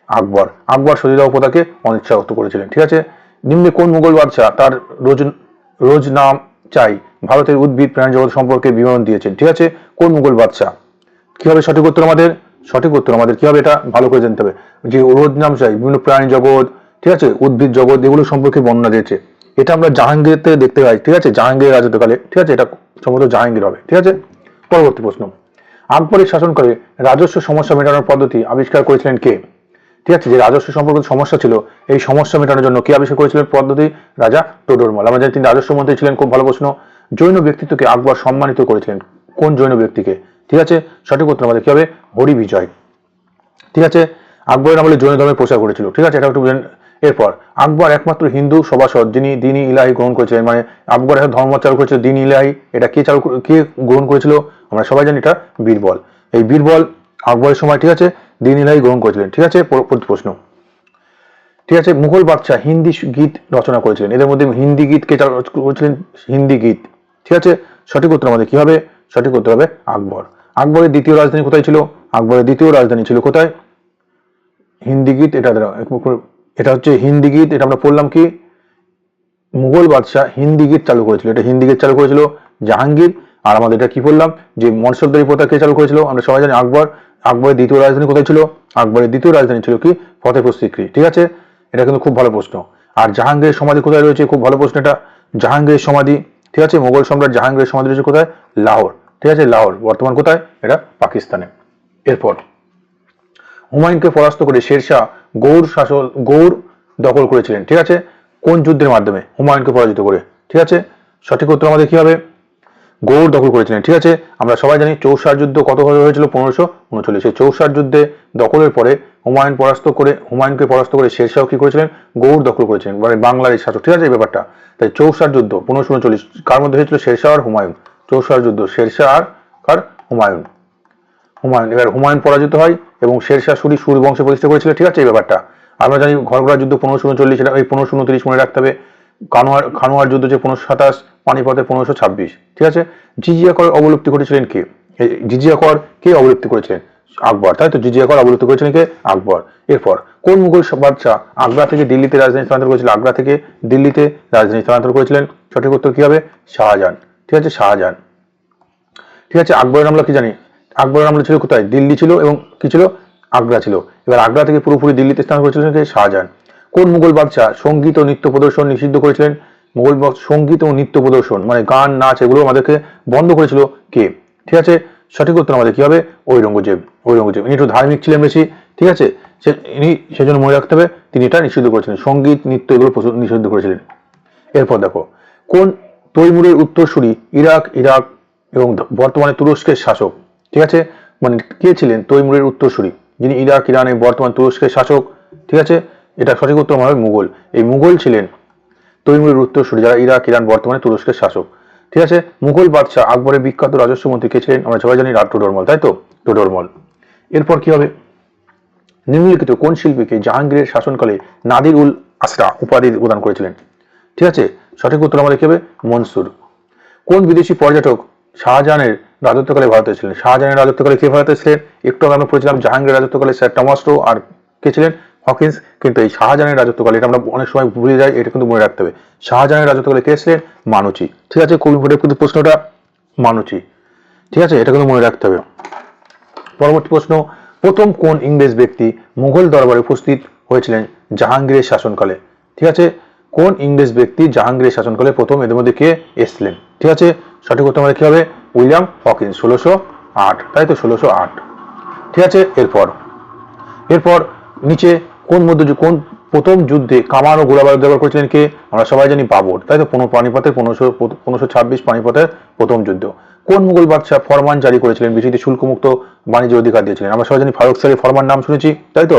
আকবর। আকবর সতীদাহ প্রথাকে অনুৎসাহিত করেছিলেন। ঠিক আছে, নিম্নে কোন মুঘল বাদশাহ তার রোজ নাম চাই ভারতের উদ্ভিদ প্রাণী জগৎ সম্পর্কে বিবরণ দিয়েছেন? ঠিক আছে, কোন মুঘল বাদশাহ? কি হবে সঠিক উত্তর আমাদের, সঠিক উত্তর আমাদের কি হবে, এটা ভালো করে জানতে হবে, যে রোজ নাম চাই বিভিন্ন প্রাণী জগৎ, ঠিক আছে, উদ্ভিদ জগৎ, এগুলো সম্পর্কে বর্ণনা দিয়েছে। এটা আমরা জাহাঙ্গীরতে দেখতে পাই। ঠিক আছে, জাহাঙ্গীরের রাজত্বকালে, ঠিক আছে, এটা সম্ভবত জাহাঙ্গীর হবে। ঠিক আছে, পরবর্তী প্রশ্ন, আকবরের শাসনকালে রাজস্ব সমস্যা মেটানোর পদ্ধতি আবিষ্কার করেছিলেন কে? ঠিক আছে, যে রাজস্ব সম্পর্কিত সমস্যা ছিল, এই সমস্যা মেটানোর জন্য কে আবিষ্কার করেছিলেন পদ্ধতি? রাজা টোডরমল। আমরা জানি তিনি রাজস্ব মন্ত্রী ছিলেন। খুব ভালো প্রশ্ন। জৈন ব্যক্তিত্বকে আকবর সম্মানিত করেছিলেন, কোন জৈন ব্যক্তিকে? ঠিক আছে, সঠিক উত্তর আমাদের কি হবে, হরি বিজয়। ঠিক আছে, আকবরের আমলে জৈন ধর্মের প্রচার করেছিল। ঠিক আছে, এটা একটু বুঝেন। এরপর আকবর একমাত্র হিন্দু সভাসদ যিনি দিন-ই ইলাহি গ্রহণ করেছিলেন, মানে আকবর একটা ধর্ম চালু করেছিল দিন-ই ইলাহি, এটা কে গ্রহণ করেছিল? আমরা সবাই জানি এটা বীরবল। এই বীরবল আকবরের সময়, ঠিক আছে, দিন-ই ইলাহি গ্রহণ করেছিলেন। ঠিক আছে, পরবর্তী প্রশ্ন, ঠিক আছে, মুঘল বাদশাহ হিন্দি গীত রচনা করেছিলেন, এদের মধ্যে হিন্দি গীত কে করেছিলেন? হিন্দি গীত। ঠিক আছে, সঠিক উত্তর আমাদের কি হবে, সঠিক উত্তর হবে আকবর। আকবরের দ্বিতীয় রাজধানী কোথায় ছিল? আকবরের দ্বিতীয় রাজধানী ছিল কোথায়? হিন্দি গীত, এটা হচ্ছে হিন্দি গীত, এটা আমরা পড়লাম কি, মুঘল বাদশাহ হিন্দি গীত চালু করেছিল, এটা হিন্দি গীত চালু করেছিল জাহাঙ্গীর। আর আমাদের এটা কি বললাম, যে মনসবদারি প্রথা কে চালু করেছিল? আমরা সবাই জানি আকবর। আকবরের দ্বিতীয় রাজধানী কোথায় ছিল? আকবরের দ্বিতীয় রাজধানী ছিল কি, ফতেপুর সিক্রি। ঠিক আছে, এটা কিন্তু খুব ভালো প্রশ্ন। আর জাহাঙ্গীরের সমাধি কোথায় রয়েছে? খুব ভালো প্রশ্ন এটা, জাহাঙ্গীরের সমাধি, ঠিক আছে, মোগল সম্রাট জাহাঙ্গীরের সমাধি রয়েছে কোথায়? লাহোর। ঠিক আছে, লাহোর বর্তমান কোথায়? এটা পাকিস্তানে। এরপর হুমায়ুনকে পরাস্ত করে শেরশাহ গৌড় দখল করেছিলেন। ঠিক আছে, কোন যুদ্ধের মাধ্যমে হুমায়ুনকে পরাজিত করে? ঠিক আছে, সঠিক উত্তর আমাদের কি হবে, গৌড় দখল করেছিলেন। ঠিক আছে, আমরা সবাই জানি চৌসার যুদ্ধ কত হয়েছিল? 1539। সেই চৌসার যুদ্ধে দখলের পরে হুমায়ুনকে পরাস্ত করে শেরশাহ কি করেছিলেন? গৌড় দখল করেছিলেন, মানে বাংলার এই শাসক। ঠিক আছে, এই ব্যাপারটা। তাই চৌসার যুদ্ধ 1539 কার মধ্যে হয়েছিল? শেরশাহ আর হুমায়ুন। চৌসার যুদ্ধ শেরশাহ আর হুমায়ুন। এবার হুমায়ুন পরাজিত হয় এবং শেরশাহ সুর বংশে প্রতিষ্ঠা করেছিল। ঠিক আছে, এই ব্যাপারটা আমরা জানি। ঘরগড়া যুদ্ধ 1539, এটা এই 1529 মনে রাখতে হবে। খানোয়ার যুদ্ধ যে 1527, পানিপথে 1526। ঠিক আছে, জিজিয়া কর অবলুপ্তি ঘটেছিলেন কে? জিজিয়া কর কে অবলুপ্তি করেছিলেন? আকবর। তাই তো, জিজিয়া কর অবলুপ্তি করেছিলেন কে? আকবর। এরপর কোন মুঘল বাদশাহ আগ্রা থেকে দিল্লিতে রাজধানী স্থানান্তর করেছিলেন? আগ্রা থেকে দিল্লিতে রাজধানী স্থানান্তর করেছিলেন। সঠিক উত্তর কি হবে? শাহজাহান। ঠিক আছে, শাহজাহান। ঠিক আছে, আকবরের আমলা কি জানি, আকবরের আমলা ছিল কোথায়? দিল্লি ছিল এবং কি ছিল? আগ্রা ছিল। এবার আগ্রা থেকে পুরোপুরি দিল্লিতে স্থান করেছিলেন শাহজাহান। কোন মুঘল বাদশাহ সঙ্গীত ও নৃত্য প্রদর্শন নিষিদ্ধ করেছিলেন? মুঘল সঙ্গীত ও নৃত্য প্রদর্শন মানে গান নাচ এগুলো আমাদেরকে বন্ধ করেছিল কে? ঠিক আছে, সঠিক উত্তর আমাদের কি হবে? ঔরঙ্গজেব। ইনি একটু ধার্মিক ছিলেন বেশি। ঠিক আছে, সেজন্য মনে রাখতে হবে তিনি এটা নিষিদ্ধ করেছিলেন, সঙ্গীত নৃত্য এগুলো নিষিদ্ধ করেছিলেন। এরপর দেখো, কোন তৈমুরের উত্তরসূরি ইরাক এবং বর্তমানে তুরস্কের শাসক? ঠিক আছে, মানে কে ছিলেন তৈমুরের উত্তরসূরি যিনি ইরাক ইরানে বর্তমান তুরস্কের শাসক? ঠিক আছে, এটা সঠিক উত্তর হবে মুঘল। এই মুঘল ছিলেন তৈমুরের উত্তরসূরি যারা ইরাক ইরান বর্তমানে তুরস্কের শাসক। ঠিক আছে, মুঘল বাদশাহ আকবরের বিখ্যাত রাজস্ব মন্ত্রী কে ছিলেন? আমরা সবাই জানি টোডরমল। তাই তো, টোডরমল। এরপর কি হবে, নিম্নলিখিত কোন শিল্পীকে জাহাঙ্গীরের শাসনকালে নাদির উল আসরা উপাধি প্রদান করেছিলেন? ঠিক আছে, সঠিক উত্তর আমাদের কি হবে? মনসুর। কোন বিদেশি পর্যটক শাহজাহানের রাজত্বকালে ভারতে ছিলেন? শাহজাহানের রাজত্বকালে কে ভারতে ছিলেন? একটু আমরা পড়েছিলাম জাহাঙ্গীরের রাজত্বকালে স্যার টমাস লো আর কে ছিলেন? হকিন্স। কিন্তু এই শাহজাহানের রাজত্বকালে, এটা আমরা অনেক সময় ভুলে যাই, এটা কিন্তু মনে রাখতে হবে। শাহজাহানের রাজত্বকালে কে ছিলেন? মানুচি। ঠিক আছে, খুব ইম্পর্টেন্ট কিন্তু প্রশ্নটা, মানুচি। ঠিক আছে, এটা কিন্তু মনে রাখতে হবে। পরবর্তী প্রশ্ন, প্রথম কোন ইংরেজ ব্যক্তি মুঘল দরবারে উপস্থিত হয়েছিলেন জাহাঙ্গীরের শাসনকালে? ঠিক আছে, কোন ইংরেজ ব্যক্তি জাহাঙ্গীরের শাসনকালে প্রথম এদের মধ্যে কে এসছিলেন? ঠিক আছে, সঠিক উত্তর আমাদের কি হবে? William Hawkins. 1608। তাই তো, 1608। ঠিক আছে, এরপর এরপর নিচে কোন প্রথম যুদ্ধে কামান ও গোলাবারুদ ব্যবহার করেছিলেন কে? আমরা সবাই জানি বাবর, তাই তো। পানিপথের 1526 পানিপথের প্রথম যুদ্ধ। কোন মুঘল বাদশাহ ফরমান জারি করেছিলেন ব্রিটিশদের শুল্কমুক্ত বাণিজ্যের অধিকার দিয়েছিলেন? আমরা সবাই জানি ফারুক শাহের ফরমান নাম শুনেছি, তাই তো,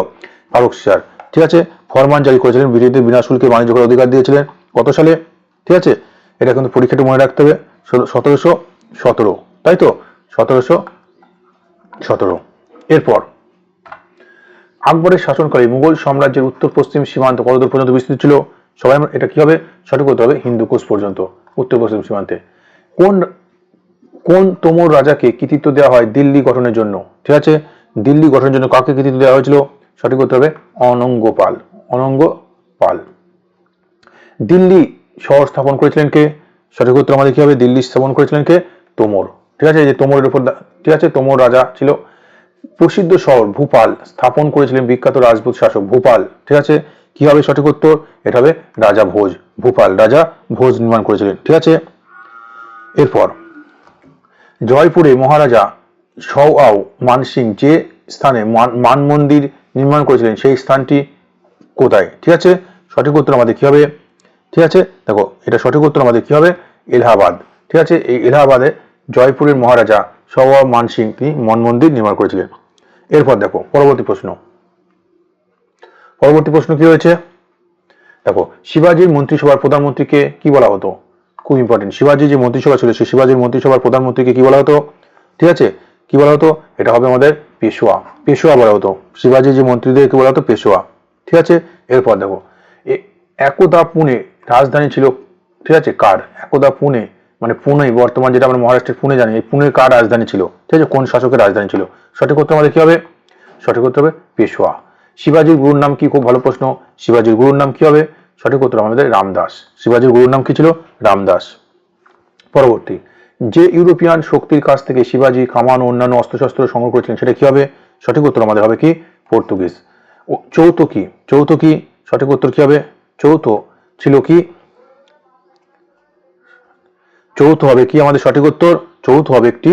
ফারুক শাহ, ঠিক আছে, ফরমান জারি করেছিলেন, ব্রিটিশদের বিনা শুল্কে বাণিজ্য করার অধিকার দিয়েছিলেন। কত সালে? ঠিক আছে, এটা কিন্তু পরীক্ষাটা মনে রাখতে হবে, 1717, তাই তো, 1717। এরপর আকবরের শাসনকালে মুঘল সাম্রাজ্যের উত্তর পশ্চিম সীমান্ত কতদূর পর্যন্ত বিস্তৃত ছিল? সবাই এটা কি হবে? সঠিক করতে হবে, হিন্দুকুশ পর্যন্ত, উত্তর পশ্চিম সীমান্তে। কোন তোমর রাজাকে কৃতিত্ব দেওয়া হয় দিল্লি গঠনের জন্য? ঠিক আছে, দিল্লি গঠনের জন্য কাকে কৃতিত্ব দেওয়া হয়েছিল? সঠিক করতে হবে অনঙ্গপাল। দিল্লি শহর স্থাপন করেছিলেন কে? সঠিক উত্তর আমাদের কি হবে? দিল্লি স্থাপন করেছিলেন কে? তোমর। ঠিক আছে, এই যে তোমরের উপর, ঠিক আছে, তোমর রাজা ছিল। প্রসিদ্ধ শহর ভূপাল স্থাপন করেছিলেন বিখ্যাত রাজপুত শাসক ভূপাল। ঠিক আছে, কি হবে সঠিক উত্তর? এটা হবে রাজা ভোজ। ভূপাল রাজা ভোজ নির্মাণ করেছিলেন। ঠিক আছে, এরপর জয়পুরে মহারাজা সওয়াও মানসিং যে স্থানে মান মন্দির নির্মাণ করেছিলেন সেই স্থানটি কোথায়? ঠিক আছে, সঠিক উত্তর আমাদের কি হবে? ঠিক আছে, দেখো এটা সঠিক উত্তর আমাদের কি হবে? এলাহাবাদ। ঠিক আছে, এই এলাহাবাদে জয়পুরের মহারাজা সওয়াও মানসিং তিনি মন মন্দির নির্মাণ করেছিলেন। এরপর দেখো পরবর্তী প্রশ্ন কি হয়েছে? দেখো শিবাজির মন্ত্রিসভার প্রধানমন্ত্রীকে কি বলা হতো? খুব ইম্পর্টেন্ট, শিবাজি যে মন্ত্রিসভা ছিল সেই শিবাজির মন্ত্রিসভার প্রধানমন্ত্রীকে কি বলা হতো? ঠিক আছে, কি বলা হতো? এটা হবে আমাদের পেশোয়া বলা হতো। শিবাজি যে মন্ত্রীদেরকে বলা হতো পেশোয়া। ঠিক আছে, এরপর দেখো একদা পুনে রাজধানী ছিল, ঠিক আছে, কার? একদা পুনে মানে পুনে, বর্তমান যেটা আমরা মহারাষ্ট্রের পুনে জানি, এই পুনে কার রাজধানী ছিল? ঠিক আছে, কোন শাসকের রাজধানী ছিল? সঠিক উত্তর আমাদের কি হবে? সঠিক উত্তর হবে পেশোয়া। শিবাজির গুরুর নাম কি? খুব ভালো প্রশ্ন। শিবাজির গুরুর নাম কি হবে? সঠিক উত্তর আমাদের রামদাস। শিবাজির গুরুর নাম কি ছিল? রামদাস। পরবর্তী, যে ইউরোপিয়ান শক্তির কাছ থেকে শিবাজি কামান ও অন্যান্য অস্ত্রশস্ত্র সংগ্রহ করেছিলেন সেটা কি হবে? সঠিক উত্তর আমাদের হবে কি? পর্তুগিজ। চৌথ কি? সঠিক উত্তর কি হবে? চৌথ ছিল কি? চৌথ হবে কি আমাদের সঠিক উত্তর? চৌথ হবে একটি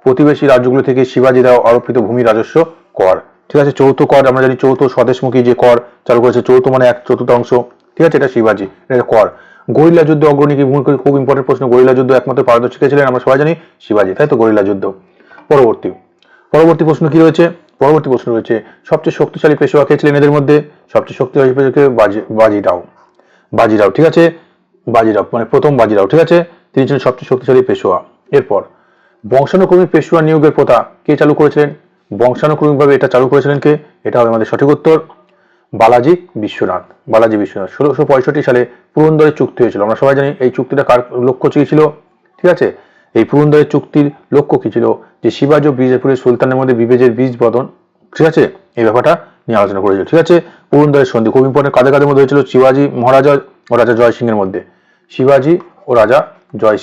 প্রতিবেশী রাজ্যগুলো থেকে শিবাজি দেওয়া আরোপিত ভূমি রাজস্ব কর। ঠিক আছে, চৌথ কর আমরা জানি, চৌথ স্বদেশমুখী যে কর চালু করেছে, চৌথ মানে 1/4 ঠিক আছে, এটা শিবাজি, এটা কর। গরিলা যুদ্ধ অগ্রণী কি ভূমিকা? খুব ইম্পর্টেন্ট প্রশ্ন। গরিলা যুদ্ধ একমাত্র পারদর্শী ছিলেন আমরা সবাই জানি, শিবাজি, তাই তো, গরিলা যুদ্ধ। পরবর্তী প্রশ্ন কি রয়েছে? পরবর্তী প্রশ্ন রয়েছে সবচেয়ে শক্তিশালী পেশোয়া কে ছিলেন এদের মধ্যে? সবচেয়ে শক্তিশালী পেশোয়া বাজিরাও। ঠিক আছে, বাজিরাও মানে প্রথম বাজিরাও। ঠিক আছে, তিনি ছিলেন সবচেয়ে শক্তিশালী পেশোয়া। এরপর বংশানুক্রমিক পেশোয়া নিয়োগের প্রথা কে চালু করেছিলেন? বংশানুক্রমিকভাবে এটা চালু করেছিলেন কে? এটা হবে আমাদের সঠিক উত্তর বালাজি বিশ্বনাথ। 1665 সালে পুরন্দরের চুক্তি হয়েছিল, আমরা সবাই জানি। এই চুক্তিটা কার লক্ষ্য ছিল? ঠিক আছে, এই পুরন্দরের চুক্তির লক্ষ্য কি ছিল? যে শিবাজি ও বিজয়পুরের সুলতানের মধ্যে বিভেদের বীজ বদন, ঠিক আছে, এই ব্যাপারটা নিয়ে আলোচনা করেছিল। ঠিক আছে, পুরন্দরের সন্ধি খুব ইম্পর্টেন্ট। কাদের মধ্যে হয়েছিল? শিবাজি মহারাজা ও রাজা জয় সিং এর মধ্যে। শিবাজি ও রাজা জয়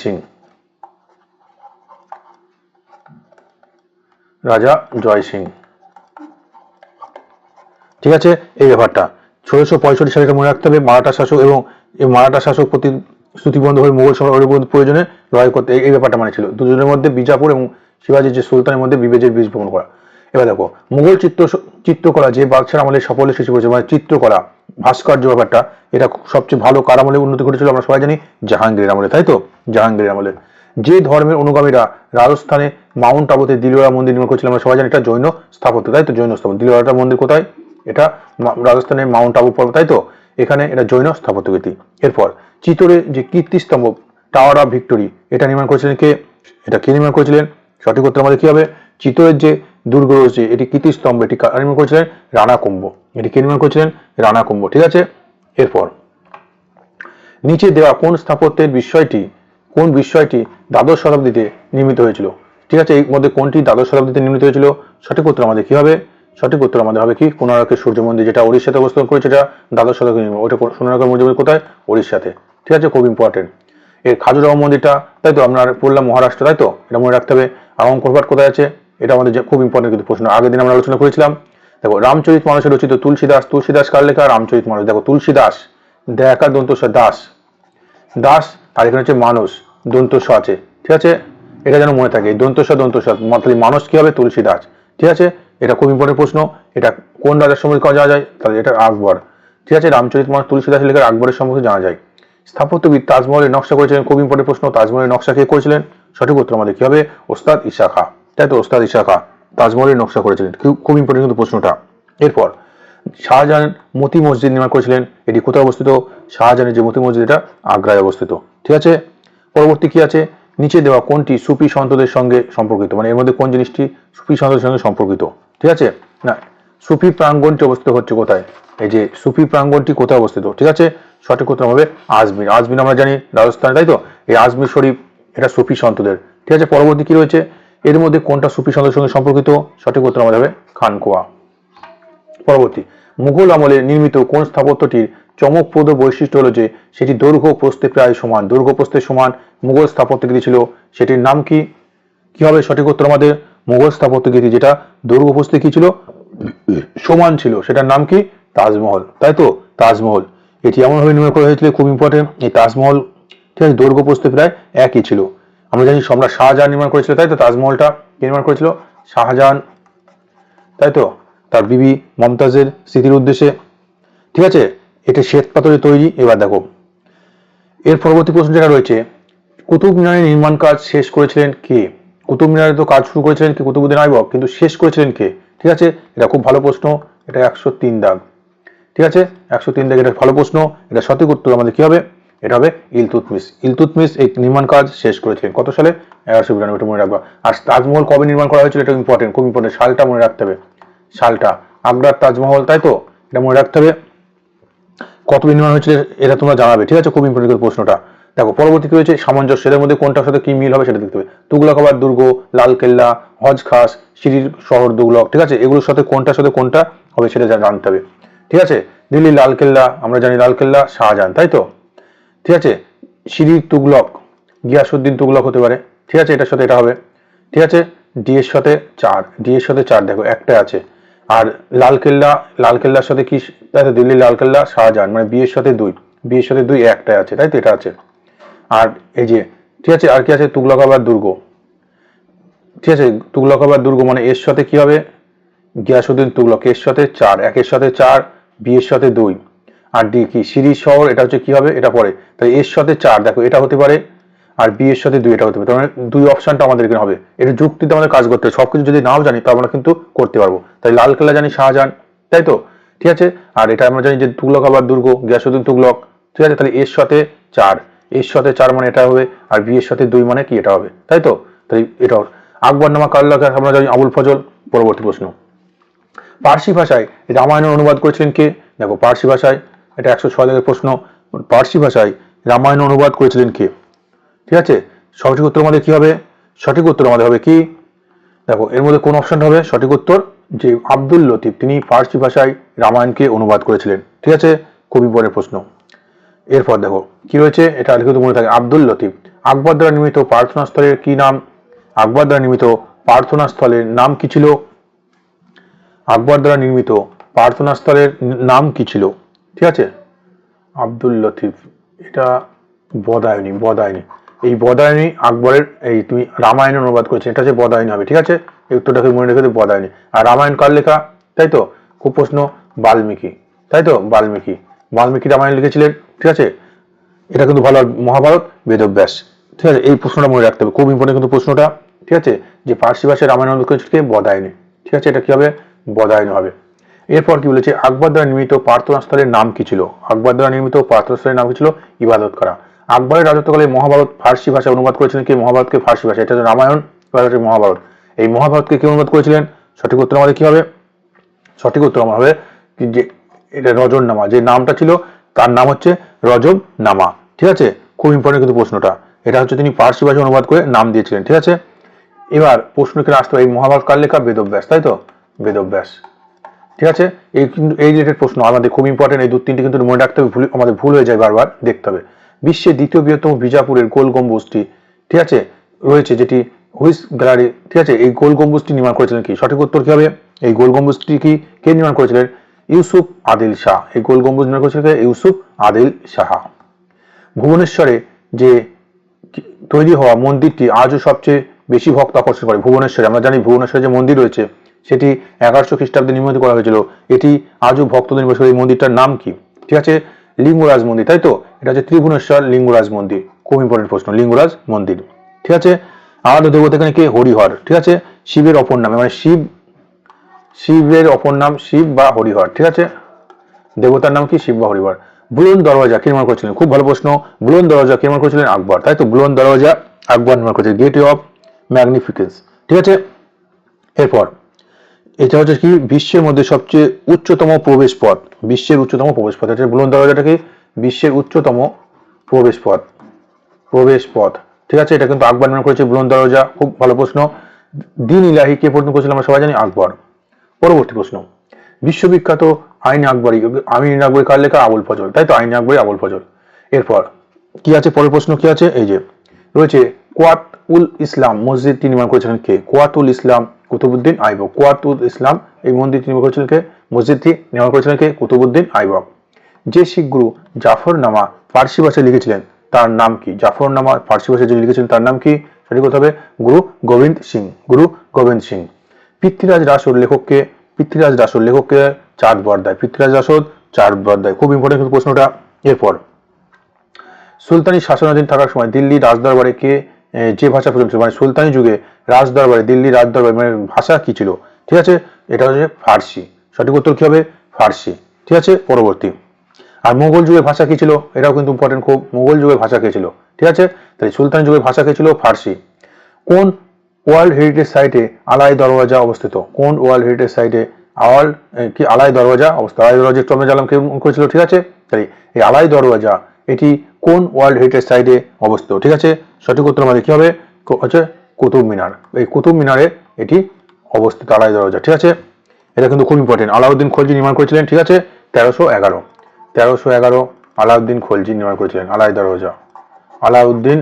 সিং। ঠিক আছে, এই ব্যাপারটা 1665 সালে মনে রাখতে হবে। মারাঠা শাসক এবং এই মারাঠা শাসক প্রতিশ্রুতিবদ্ধ হয়ে মুঘল সম্রাটের প্রয়োজনে লড়াই করতে, এই ব্যাপারটা মানে ছিল। দুজনের মধ্যে বিজাপুর এবং শিবাজির যে সুলতানের মধ্যে বিভেদের বীজ বপন করা। এবার দেখো মুঘল চিত্রকলা যে বাদশার আমলে সফল সৃষ্টি করেছে, মানে চিত্রকলা ভাস্কর্য ব্যাপারটা, এটা সবচেয়ে ভালো কার আমলে উন্নতি ঘটেছিল? আমরা সবাই জানি জাহাঙ্গীরের আমলে, তাই তো, জাহাঙ্গীরের আমলে। যে ধর্মের অনুগামীরা রাজস্থানে মাউন্ট আবুতে দিলওয়ারা মন্দির নির্মাণ করেছিল, আমরা সবাই জানি এটা জৈন স্থাপত্য, তাই তো, জৈন স্থাপত্য। দিলওয়ারা মন্দির কোথায়? এটা রাজস্থানের মাউন্ট আবু পর্বত, তাই তো, এখানে এটা জৈন স্থাপত্যকৃতি। এরপর চিতোরে যে কীর্তিস্তম্ভ টাওয়ার অফ ভিক্টোরি, এটা নির্মাণ করেছিলেন কে? এটা কে নির্মাণ করেছিলেন? সঠিক উত্তর আমাদের কি হবে? চিতোরের যে দুর্গ রয়েছে, এটি কীর্তিস্তম্ভ, এটি নির্মাণ করেছিলেন রানা কুম্ভ। এটি কে নির্মাণ করেছিলেন? রানা কুম্ভ। ঠিক আছে, এরপর নিচে দেওয়া কোন স্থাপত্যের কোন বিষয়টি দ্বাদশ শতাব্দীতে নির্মিত হয়েছিল? ঠিক আছে, এই মধ্যে কোনটি দ্বাদশ শতাব্দীতে নির্মিত হয়েছিল? সঠিক উত্তর আমাদের কি হবে? সঠিক উত্তর আমাদের হবে কি? কোণারকের সূর্য মন্দির, যেটা ওড়িশাতে অবস্থান করেছে, এটা দ্বাদশ শতাব্দী নির্মিত। ওটা কোণারকের মন্দির কোথায়? ওড়িশাতে। ঠিক আছে, খুব ইম্পর্টেন্ট। এর খাজুরাহ মন্দিরটা, তাই তো, আমরা পড়লাম মহারাষ্ট্র, তাই তো, এটা মনে রাখতে হবে। আঙ্কর ঘাট কোথায় আছে? এটা আমাদের খুব ইম্পর্টেন্ট কিন্তু প্রশ্ন, আগের দিন আমরা আলোচনা করেছিলাম। দেখো রামচরিত মানসে রচিত তুলসীদাস কার লেখা? রামচরিত মানস। দেখো তুলসীদাস, দেখা দন্তস্ব দাস, আর এখানে হচ্ছে মানুষ, দন্তস্ব আছে। ঠিক আছে, এটা যেন মনে থাকে, দন্তস্ব মাতালি মানুষ কি হবে? তুলসীদাস। ঠিক আছে, এটা খুব ইম্পর্টেন্ট প্রশ্ন। এটা কোন রাজার সম্পর্কে জানা যায়? তাহলে এটা আকবর। ঠিক আছে, রামচরিতমানস তুলসীদাস লেখার আকবরের সম্পর্কে জানা যায়। স্থাপত্যবিদ তাজমহলের নকশা করেছিলেন, খুব ইম্পর্টেন্ট প্রশ্ন। তাজমহলের নকশা কে করেছিলেন? সঠিক উত্তর আমাদের কি হবে? ওস্তাদ ঈসা খাঁ। তাই তো, ওস্তাদ ঈসা খাঁ তাজমহলের নকশা করেছিলেন। খুব ইম্পর্টেন্ট কিন্তু প্রশ্নটা। এরপর শাহজাহান মতি মসজিদ নির্মাণ করেছিলেন। এটি কোথায় অবস্থিত? শাহজাহানের যে মতি মসজিদ, এটা আগ্রায় অবস্থিত। ঠিক আছে, পরবর্তী কি আছে? নিচে দেওয়া কোনটি সুফি সন্তদের সঙ্গে সম্পর্কিত? মানে এর মধ্যে কোন জিনিসটি সুফি সন্তদের সঙ্গে সম্পর্কিত? ঠিক আছে, না সুফি প্রাঙ্গণটি অবস্থিত হচ্ছে কোথায়? এই যে সুফি প্রাঙ্গণটি কোথায় অবস্থিত? ঠিক আছে, সঠিক উত্তর হবে আজমির। আজমির আমরা জানি রাজস্থানে, তাই তো? এই আজমির শরীফ এটা সুফি সন্তদের। ঠিক আছে, পরবর্তী কি রয়েছে? এর মধ্যে কোনটা সুফি সন্তের সঙ্গে সম্পর্কিত? সঠিক উত্তর আমাদের হবে খানকোয়া। পরবর্তী, মুঘল আমলে নির্মিত কোন স্থাপত্যটির চমকপ্রদ বৈশিষ্ট্য হলো যে সেটি দৈর্ঘ্য প্রস্থে প্রায় সমান। দৈর্ঘ্য প্রস্থে সমান মুঘল স্থাপত্যকৃতি ছিল, সেটির নাম কি? কি হবে সঠিক উত্তর আমাদের? মুঘল স্থাপত্যকৃতি যেটা দৈর্ঘ্য প্রস্থে কি ছিল? সমান ছিল, সেটার নাম কি? তাজমহল। তাই তো, তাজমহল। এটি এমনভাবে নির্মাণ করা হয়েছিল, খুব ইম্পর্টেন্ট, এই তাজমহল ঠিক আছে দৈর্ঘ্য প্রস্থে প্রায় একই ছিল। আমরা জানি সম্রাট শাহজাহান নির্মাণ করেছিল, তাই তো? তাজমহলটা নির্মাণ করেছিল শাহজাহান, তাই তো, তার বিবি মমতাজের স্মৃতির উদ্দেশ্যে। ঠিক আছে, এটা শ্বেত পাথরে তৈরি। এবার দেখো এর পরবর্তী প্রশ্ন যেটা রয়েছে, কুতুব মিনারের নির্মাণ কাজ শেষ করেছিলেন কে? কুতুব মিনারে তো কাজ শুরু করেছিলেন কি কুতুবউদ্দিন আইবক, কিন্তু শেষ করেছিলেন কে? ঠিক আছে, এটা খুব ভালো প্রশ্ন। এটা 103 দাগ। ঠিক আছে, 103 দাগ, এটা ভালো প্রশ্ন। এটা সঠিক উত্তর আমাদের কি হবে? এটা হবে ইলতুৎমিশ। ইলতুৎমিশ এই নির্মাণ কাজ শেষ করেছিলেন কত সালে? 1192। এটা মনে রাখবা। আর তাজমহল কবে নির্মাণ করা হয়েছিল? এটা ইম্পর্টেন্ট, খুব ইম্পর্টেন্ট। সালটা মনে রাখতে হবে, সালটা। আগ্রার তাজমহল, তাই তো, এটা মনে রাখতে হবে। কত নির্মাণ হয়েছিল এটা তোমরা জানাবে। ঠিক আছে, খুব ইম্পর্টেন্ট প্রশ্নটা। দেখো পরবর্তী কি রয়েছে? সামঞ্জস্য। এর মধ্যে কোনটার সাথে কি মিল হবে সেটা দেখতে হবে। তুগলকাবাদ দুর্গ, লালকেল্লা, হজ খাস, সিরির শহর তুগলক। ঠিক আছে, এগুলোর সাথে কোনটার সাথে কোনটা হবে সেটা জানতে হবে। ঠিক আছে, দিল্লি লালকেল্লা, আমরা জানি লালকেল্লা শাহজাহান, তাই তো? ঠিক আছে, সিরির তুগলক গিয়াসউদ্দিন তুগলক হতে পারে। ঠিক আছে, এটার সাথে এটা হবে। ঠিক আছে, ডি এর সাথে 4, ডি এর সাথে 4 দেখো একটা আছে। আর লালকেল্লা, লালকেল্লার সাথে কি? তাই তো, দিল্লি লালকেল্লা শাহজাহান, মানে বি এর সাথে 2, বি এর সাথে 2 একটাই আছে, তাই তো, এটা আছে। আর এই যে ঠিক আছে, আর কি আছে? তুগলকাবাদ দুর্গ। ঠিক আছে, তুগলকাবাদ দুর্গ মানে এর সাথে কি হবে? গিয়াসউদ্দিন তুগলক, এর সাথে 4, একের সাথে 4, বি এর সাথে 2। আর ডি কি? সিরিজ শহর, এটা হচ্ছে কি হবে? এটা পরে। তাই এর সাথে 4 দেখো এটা হতে পারে, আর বি এর সাথে 2 এটা হতে পারে। তার মানে 2 অপশনটা আমাদের এখানে হবে। এটা যুক্তিতে আমাদের কাজ করতে হবে। সবকিছু যদি নাও জানি তা আমরা কিন্তু করতে পারবো। তাই লালকেল্লা জানি শাহজাহান, তাই তো? ঠিক আছে, আর এটা আমরা জানি যে তুগলকাবাদ দুর্গ গিয়াসউদ্দিন তুগলক। ঠিক আছে, তাহলে এর সাথে 4, এর সাথে 4 মানে এটা হবে, আর বি এর সাথে 2 মানে কি? এটা হবে, তাই তো? তাই এটা আকবরনামা কার লেখা? আমরা জানি আবুল ফজল। পরবর্তী প্রশ্ন, পার্সি ভাষায় রামায়ণের অনুবাদ করেছিলেন কে? দেখো পার্সি ভাষায়, এটা 106 দাগের প্রশ্ন। পার্সি ভাষায় রামায়ণ অনুবাদ করেছিলেন কে? ঠিক আছে, সঠিক উত্তর আমাদের কি হবে? সঠিক উত্তর আমাদের হবে কি? দেখো এর মধ্যে কোন অপশনটা হবে? সঠিক উত্তর যে আব্দুল লতিফ, তিনি ফার্সি ভাষায় রামায়ণকে অনুবাদ করেছিলেন। ঠিক আছে, খুবই বড় প্রশ্ন। এরপর দেখো কি রয়েছে, এটা লিখিত মনে থাকে। আব্দুল লতিফ, আকবর দ্বারা নির্মিত প্রার্থনা স্থলের কি নাম? আকবর দ্বারা নির্মিত প্রার্থনা স্থলের নাম কি ছিল? আকবর দ্বারা নির্মিত প্রার্থনা স্থলের নাম কি ছিল? ঠিক আছে, আব্দুল লতিফ, এটা বদায়নী, বদায়নী। এই বদায়নী আকবরের, এই তুমি রামায়ণ অনুবাদ করেছে, এটা হচ্ছে বদায়নী হবে। ঠিক আছে, এই উত্তরটাকে মনে রেখে বদায়নী। আর রামায়ণ কার লেখা? তাই তো, খুব প্রশ্ন, বাল্মীকি, তাই তো, বাল্মীকি। বাল্মীকি রামায়ণ লিখেছিলেন। ঠিক আছে, এটা কিন্তু ভালো। মহাভারত, বেদব্যাস। ঠিক আছে, এই প্রশ্নটা মনে রাখতে হবে, খুব ইম্পর্টেন্ট কিন্তু প্রশ্নটা। ঠিক আছে, যে ফার্সি ভাষায় রামায়ণ অনুবাদ করেছিল কে? বদায়নী। ঠিক আছে, এটা কি হবে? বদায়নী হবে। এরপর কি বলেছে? আকবর দ্বারা নির্মিত প্রার্থনা স্থলের নাম কি ছিল? আকবর দ্বারা নির্মিত প্রার্থনা স্থলের নাম কি ছিল? ইবাদত করা। আকবরের রাজত্বকালে মহাভারত ফার্সি ভাষায় অনুবাদ করেছিলেন কে? মহাভারতকে ফার্সি ভাষায়, এটা হচ্ছে রামায়ণ, মহাভারত। এই মহাভারতকে কে অনুবাদ করেছিলেন? সঠিক উত্তর আমাদের কি হবে? সঠিক উত্তর আমার হবে যে এটা রজব নামা, যে নামটা ছিল তার নাম হচ্ছে রজব নামা। ঠিক আছে, খুব ইম্পর্টেন্ট কিন্তু প্রশ্নটা। এটা হচ্ছে তিনি ফার্সি ভাষায় অনুবাদ করে নাম দিয়েছিলেন। ঠিক আছে, এবার প্রশ্ন এখানে আসতে হবে, এই মহাভারত কার লেখা? বেদব্যাস, তাই তো, বেদব্যাস। ঠিক আছে, এই কিন্তু এই রিলেটেড প্রশ্ন আমাদের খুব ইম্পর্টেন্ট। এই 2-3টি কিন্তু মনে রাখতে হবে, আমাদের ভুল হয়ে যায় বারবার, দেখতে হবে। বিশ্বের দ্বিতীয় বৃহত্তম বিজাপুরের গোল গম্বুজটি, ঠিক আছে, রয়েছে যেটি হুইস গ্যালারি। ঠিক আছে, এই গোল গম্বুজটি নির্মাণ করেছিলেন কি? সঠিক উত্তর কি হবে? এই গোল গম্বুজটি কি কে নির্মাণ করেছিলেন? ইউসুফ আদিল শাহ। এই গোল গম্বুজ নির্মাণ করেছিলেন ইউসুফ আদিল শাহ। ভুবনেশ্বরে যে তৈরি হওয়া মন্দিরটি আজও সবচেয়ে বেশি ভক্ত আকর্ষণ করে। ভুবনেশ্বরে, আমরা জানি ভুবনেশ্বরে যে মন্দির রয়েছে সেটি 1100 খ্রিস্টাব্দে নির্মিত করা হয়েছিল। এটি আজও ভক্তদের নিবাস। এই মন্দিরটার নাম কি? ঠিক আছে, লিঙ্গরাজ মন্দির, তাই তো। এটা হচ্ছে ত্রিভুবনেশ্বর লিঙ্গরাজ মন্দির। খুব ইম্পর্টেন্ট প্রশ্ন, লিঙ্গরাজ মন্দির। ঠিক আছে, আরাধ্য দেবতা এখানে কে? হরিহর। ঠিক আছে, শিবের অপর নাম, মানে শিবের অপর নাম শিব বা হরিহর। ঠিক আছে, দেবতার নাম কি? শিব বা হরিহর। বুলন্দ দরওয়াজা কে নির্মাণ করেছিলেন? খুব ভালো প্রশ্ন। বুলন্দ দরওয়াজা কে নির্মাণ করেছিলেন? আকবর, তাই তো। বুলন্দ দরওয়াজা আকবর নির্মাণ করেছিলেন। Gate of magnificence. ঠিক আছে, এরপর এটা হচ্ছে কি? বিশ্বের মধ্যে সবচেয়ে উচ্চতম প্রবেশ পথ। বিশ্বের উচ্চতম প্রবেশ পথ এটা বুলন্দ দরওয়াজাটা কি? বিশ্বের উচ্চতম প্রবেশ পথ। প্রবেশ পথ। ঠিক আছে, এটা কিন্তু আকবর নির্মাণ করেছে বুলন্দ দরওয়াজা। খুব ভালো প্রশ্ন। দিন ইলাহি কে প্রদান করেছিল? আমরা সবাই জানি আকবর। পরবর্তী প্রশ্ন, বিশ্ববিখ্যাত আইন আকবরী। আইন আকবরী কার লেখা? আবুল ফজল, তাই তো। আইন আকবরী আবুল ফজল। এরপর কি আছে? পরের প্রশ্ন কি আছে? এই যে রয়েছে কোয়াত উল ইসলাম মসজিদটি নির্মাণ করেছিলেন কে? কোয়াত উল ইসলাম কুতুবউদ্দিন আইবক। কোয়াত উল ইসলাম এই মন্দিরটি নির্মাণ করেছিলেন কে? মসজিদটি নির্মাণ করেছিলেন কে? কুতুবউদ্দিন আইবক। যে শিখ গুরু জাফরনামা ফার্সি ভাষায় লিখেছিলেন তার নাম কি? জাফরনামা ফার্সি ভাষায় যিনি লিখেছিলেন তার নাম কি? সঠিক কথা হবে গুরু গোবিন্দ সিং। গুরু গোবিন্দ সিং। পৃথ্বীরাজ রাসোর লেখককে? পৃথ্বীরাজ রাসোর লেখককে চাঁদ বরদায়। পৃথ্বীরাজ রাসোর চাঁদ বরদায়। খুব ইম্পর্টেন্ট প্রশ্নটা। এরপর সুলতানি শাসনাধীন থাকার সময় দিল্লি রাজদরবারে কে যে ভাষা প্রচলিত ছিল? মানে সুলতানি যুগে রাজদরবারে, দিল্লি রাজদরবারে মানে ভাষা কি ছিল? ঠিক আছে, এটা হচ্ছে ফার্সি। সঠিক উত্তর কি হবে? ফার্সি। ঠিক আছে, পরবর্তী। আর মোগল যুগের ভাষা কি ছিল? এটাও কিন্তু ইম্পর্টেন্ট খুব। মোগল যুগের ভাষা কে ছিল? ঠিক আছে, তাই সুলতানি যুগের ভাষা কে ছিল? ফার্সি। কোন ওয়ার্ল্ড হেরিটেজ সাইটে আলাই দরওয়াজা অবস্থিত? কোন ওয়ার্ল্ড হেরিটেজ সাইটে আলাই দরওয়াজা অবস্থিত? আলাই দরওয়াজা একটু আমরা জানলাম কে করেছিল। ঠিক আছে, তাই এই আলাই দরওয়াজা এটি কোন ওয়ার্ল্ড হেরিটেজ সাইটে অবস্থিত? ঠিক আছে, সঠিক উত্তর আমাদের কি হবে? হচ্ছে কুতুব মিনার। এই কুতুব মিনারে এটি অবস্থিত, আলাই দরওয়াজা। ঠিক আছে, এটা কিন্তু খুব ইম্পর্টেন্ট। আলাউদ্দিন খলজি নির্মাণ করেছিলেন। ঠিক আছে, 1311 আলাউদ্দিন খলজি নির্মাণ করেছিলেন আলাই দরওয়াজা। আলাউদ্দিন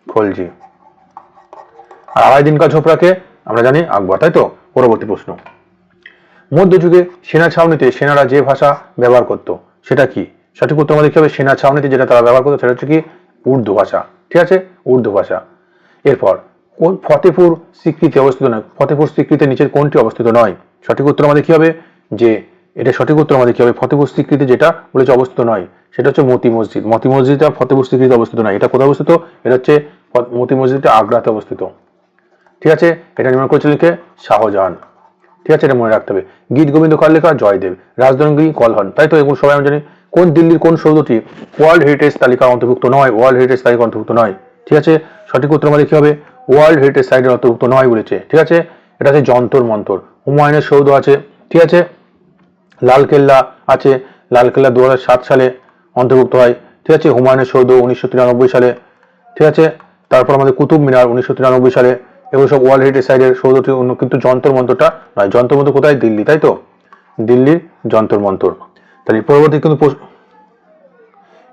খলজি। আর আলাউদ্দিন কা ঝোপড়াকে আমরা জানি আকবর, তাই তো। পরবর্তী প্রশ্ন, মধ্যযুগে সেনা ছাউনিতে সেনারা যে ভাষা ব্যবহার করত সেটা কি? সঠিক উত্তর আমাদের কি হবে? সেনা ছাউনিতে যেটা তারা ব্যবহার করতো সেটা হচ্ছে কি? উর্দু ভাষা। ঠিক আছে, উর্দু ভাষা। এরপর কোন ফতেপুর সিক্রিতে অবস্থিত নয়? ফতেপুর সিক্রিতে নিচের কোনটি অবস্থিত নয়? সঠিক উত্তর আমাদের কি হবে? যে এটা সঠিক উত্তর আমাদের কি হবে? ফতেপুর সিক্রিতে যেটা বলেছে অবস্থিত নয় সেটা হচ্ছে মতি মসজিদ। মতি মসজিদটা ফতেপুর সিক্রিতে অবস্থিত নয়। এটা কোথায় অবস্থিত? এটা হচ্ছে মতি মসজিদটা আগ্রাতে অবস্থিত। ঠিক আছে, এটা নির্মাণ করেছিলেন কে? শাহজাহান। ঠিক আছে, এটা মনে রাখতে হবে। গীত গোবিন্দ কার লেখা? জয়দেব। রাজদরঙ্গি কলহন, তাই তো। এগুলো সবাই আমরা জানি। কোন দিল্লির কোন সৌধটি ওয়ার্ল্ড হেরিটেজ তালিকার অন্তর্ভুক্ত নয়? ওয়ার্ল্ড হেরিটেজ তালিকার অন্তর্ভুক্ত নয়। ঠিক আছে, সঠিক উত্তর আমাদের কি হবে? ওয়ার্ল্ড হেরিটেজ সাইটের অন্তর্ভুক্ত নয় বলেছে। ঠিক আছে, এটা হচ্ছে যন্তর মন্তর। হুমায়ুনের সৌধ আছে। ঠিক আছে, লালকেল্লা আছে। লালকেল্লা 2007 সালে অন্তর্ভুক্ত হয়। ঠিক আছে, হুমায়ুনের সৌধ 1993 সালে। ঠিক আছে, তারপর আমাদের কুতুব মিনার 1993 সালে। এগুলো সব ওয়ার্ল্ড হেরিটেজ সাইটের সৌধটি। কিন্তু যন্তর মন্তরটা নয়। যন্তর মন্তর কোথায়? দিল্লি, তাই তো। দিল্লির যন্তর মন্তর। তাহলে পরবর্তী কিন্তু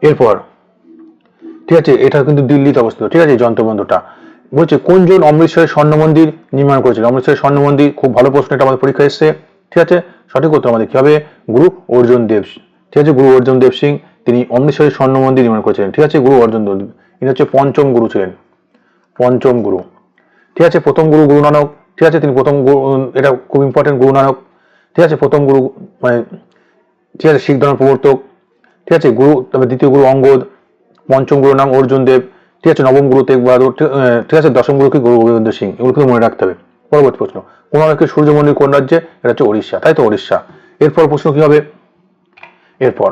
এরপর ঠিক আছে, এটা কিন্তু দিল্লিতে অবস্থিত। ঠিক আছে, যন্তর মন্তরটা বলছে কোনজন অমৃতসরের স্বর্ণ মন্দির নির্মাণ করেছিল? অমৃতসরের স্বর্ণ মন্দির, খুব ভালো প্রশ্ন, এটা আমাদের পরীক্ষা এসছে। ঠিক আছে, সঠিক উত্তর আমাদের কি হবে? গুরু অর্জুন দেব। ঠিক আছে, গুরু অর্জুন দেব সিং তিনি অমৃতসরের স্বর্ণ মন্দির নির্মাণ করেছিলেন। ঠিক আছে, গুরু অর্জুন দেব ইনি হচ্ছে পঞ্চম গুরু ছিলেন। পঞ্চম গুরু। ঠিক আছে, প্রথম গুরু গুরু নানক। ঠিক আছে, তিনি প্রথম গুরু, এটা খুব ইম্পর্টেন্ট, গুরু নানক। ঠিক আছে, প্রথম গুরু মানে ঠিক আছে শিখ ধর্মের প্রবর্তক। ঠিক আছে, গুরু, তবে দ্বিতীয় গুরু অঙ্গদ। পঞ্চম গুরুর নাম অর্জুন দেব। ঠিক আছে, নবম গুরু তেগ বাহাদুর। ঠিক আছে, দশম গুরু কি? গুরু গোবিন্দ সিং। এগুলো কিন্তু মনে রাখতে হবে। পরবর্তী প্রশ্ন, কোণার্কের সূর্য মন্দির কোন রাজ্যে? এটা হচ্ছে ওড়িশা, তাই তো। ওড়িশা। এরপর প্রশ্ন কি হবে? এরপর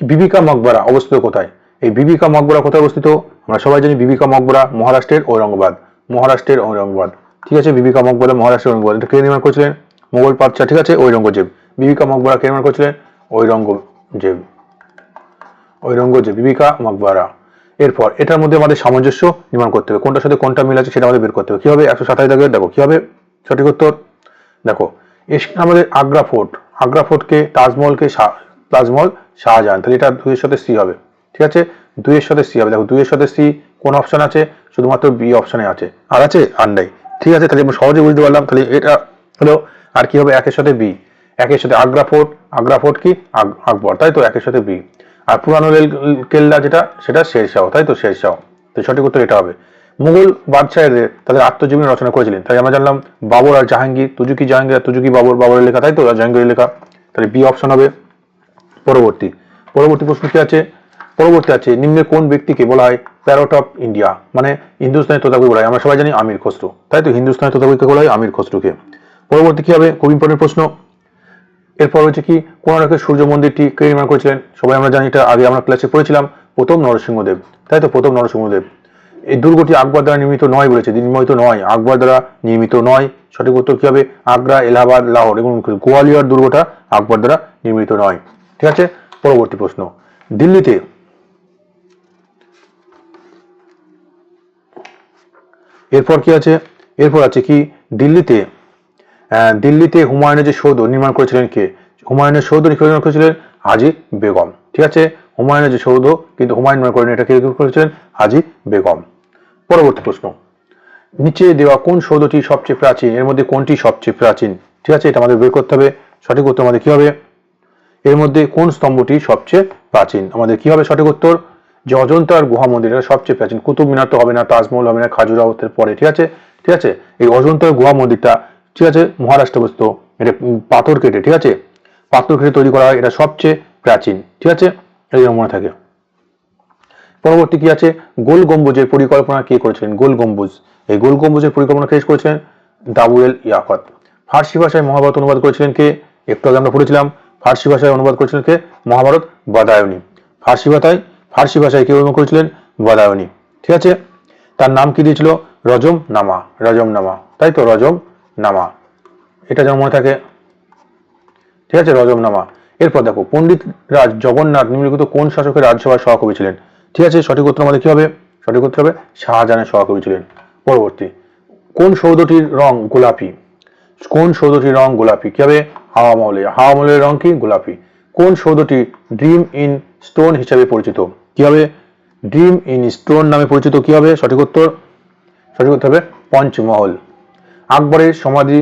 বিবিকা মকবরা অবস্থিত কোথায়? এই বিবিকা মকবরা কোথায় অবস্থিত? আমরা সবাই জানি বিবিকা মকবরা মহারাষ্ট্রের ঔরঙ্গাবাদ। মহারাষ্ট্রের ঔরঙ্গাবাদ। ঠিক আছে, বিবিকা মকবরা মহারাষ্ট্রের ঔরঙ্গাবাদ। এটা কে নির্মাণ করেছিলেন? মোগল বাদশা। ঠিক আছে, ঔরঙ্গজেব। বিবিকা মকবরা কে নির্মাণ করেছিলেন? ঔরঙ্গজেব। ঔরঙ্গজেব, বিবিকা মকবরা। এরপর এটার মধ্যে আমাদের সামঞ্জস্য নির্মাণ করতে হবে। কোনটার সাথে কোনটা মিল আছে সেটা আমাদের বের করতে হবে। কি হবে? 127 দাগে দেখো কি হবে সঠিক উত্তর। দেখো, আমাদের আগ্রা ফোর্ট। আগ্রা ফোর্টকে তাজমহলকে তাজমহল শাহজাহান। তাহলে এটা 2 এর সাথে সি হবে। ঠিক আছে, 2 এর সাথে সি হবে। দেখো 2 এর সাথে সি কোন অপশন আছে? শুধুমাত্র বি অপশনে আছে। আর আছে? আর নাই। ঠিক আছে, তাহলে আমরা সহজে বুঝতে পারলাম। তাহলে এটা হলো, আর কি হবে? 1 এর সাথে বি। 1 এর সাথে আগ্রা ফোর্ট। আগ্রা ফোর্ট কি? আকবর, তাই তো। 1 এর সাথে বি। আর পুরানো রেল কেল্লা যেটা, সেটা শেরশাহ, তাই তো। শেরশাহ। তো সঠিক উত্তর এটা হবে। মুঘল বাদশাহদের তাদের আত্মজীবনী রচনা করেছিলেন। তাই আমরা জানলাম বাবর আর জাহাঙ্গীর, তুজুকি জাহাঙ্গীর আর তুজুকি বাবর, বাবরের লেখা তাই তো, আর জাহাঙ্গীরের লেখা, তাহলে বি অপশন হবে। পরবর্তী প্রশ্ন কি আছে? পরবর্তী আছে নিম্নের কোন ব্যক্তিকে বলা হয় প্যারট অফ ইন্ডিয়া, মানে হিন্দুস্তানের তোতাপুরি বলা হয়? আমরা সবাই জানি আমির খসরু, তাই তো, হিন্দুস্তানের তোতাপুরিকে বলা হয় আমির খসরুকে। পরবর্তী কি হবে? খুব ইম্পর্টেন্ট প্রশ্ন। এরপর হচ্ছে কি কোণার্কের সূর্য মন্দিরটি কে নির্মাণ করেছিলেন? সবাই আমরা জানি, এটা আগে আমরা ক্লাসে পড়েছিলাম, প্রথম নরসিংহদেব, তাই তো, প্রথম নরসিংহদেব। এই দুর্গটি আকবর দ্বারা নির্মিত নয় বলেছে, নির্মিত নয়, আকবর দ্বারা নির্মিত নয়। সঠিক উত্তর কি হবে? আগ্রা, এলাহাবাদ, লাহোর এবং গোয়ালিয়র দুর্গটা আকবর দ্বারা নির্মিত নয়। ঠিক আছে। পরবর্তী প্রশ্ন, দিল্লিতে এরপর কি আছে? এরপর আছে কি দিল্লিতে হুমায়ুনের যে সৌধ নির্মাণ করেছিলেন কে? হুমায়ুনের সৌধ নির্মাণ করেছিলেন হাজি বেগম। ঠিক আছে, হুমায়ুনের যে সৌধ, কিন্তু হুমায়ুন নির্মাণ করেন, এটা কে করেছিলেন? হাজি বেগম। পরবর্তী প্রশ্ন, নিচে দেওয়া কোন সৌধটি সবচেয়ে প্রাচীন? এর মধ্যে কোনটি সবচেয়ে প্রাচীন? ঠিক আছে, এটা আমাদের বের করতে হবে। সঠিক উত্তর আমাদের কি হবে? এর মধ্যে কোন স্তম্ভটি সবচেয়ে প্রাচীন? আমাদের কি হবে সঠিক উত্তর? যে অজন্তার গুহা মন্দির, এটা সবচেয়ে প্রাচীন। কুতুব মিনার তো হবে না, তাজমহল হবে না, খাজুরাহোর পরে। ঠিক আছে, ঠিক আছে, এই অজন্তার গুহা মন্দিরটা, ঠিক আছে, মহারাষ্ট্র অবস্থিত। এটা পাথর কেটে, ঠিক আছে, পাথর কেটে তৈরি করা হয়, এটা সবচেয়ে প্রাচীন। ঠিক আছে, এই মনে থাকে। পরবর্তী কি আছে? গোল গম্বুজের পরিকল্পনা কে করেছিলেন? গোল গম্বুজ, এই গোল গম্বুজের পরিকল্পনা কে করেছিলেন? দাবুয়েল ইয়াকত। ফার্সি ভাষায় মহাভারত অনুবাদ করেছিলেন কে? একটু আগে আমরা পড়েছিলাম, ফার্সি ভাষায় অনুবাদ করেছিলেন কে? মহাভারত বাদায়নী। ফার্সি ভাষায় কে অনুবাদ করেছিলেন? বাদায়নী। ঠিক আছে, তার নাম কি দিয়েছিল? রজম নামা, তাই তো, রজম নামা, এটা যেন মনে থাকে। ঠিক আছে, রজম নামা। এরপর দেখো, পণ্ডিত রাজ জগন্নাথ নিম্নলিখিত কোন শাসকের রাজসভার সহকবি ছিলেন? ঠিক আছে, সঠিক উত্তর আমাদের কি হবে? সঠিক উত্তর হবে শাহজাহানের সহকবি ছিলেন। পরবর্তী, কোন সৌধটির রং গোলাপি? কোন সৌধটির রং গোলাপি? কি হবে? হাওয়া মহলের রং কি? গোলাপি। কোন সৌধটি ড্রিম ইন স্টোন হিসাবে পরিচিত? কি হবে? ড্রিম ইন স্টোন নামে পরিচিত। কি হবে সঠিক উত্তর? সঠিক উত্তর হবে পঞ্চমহল। আকবরের সমাধি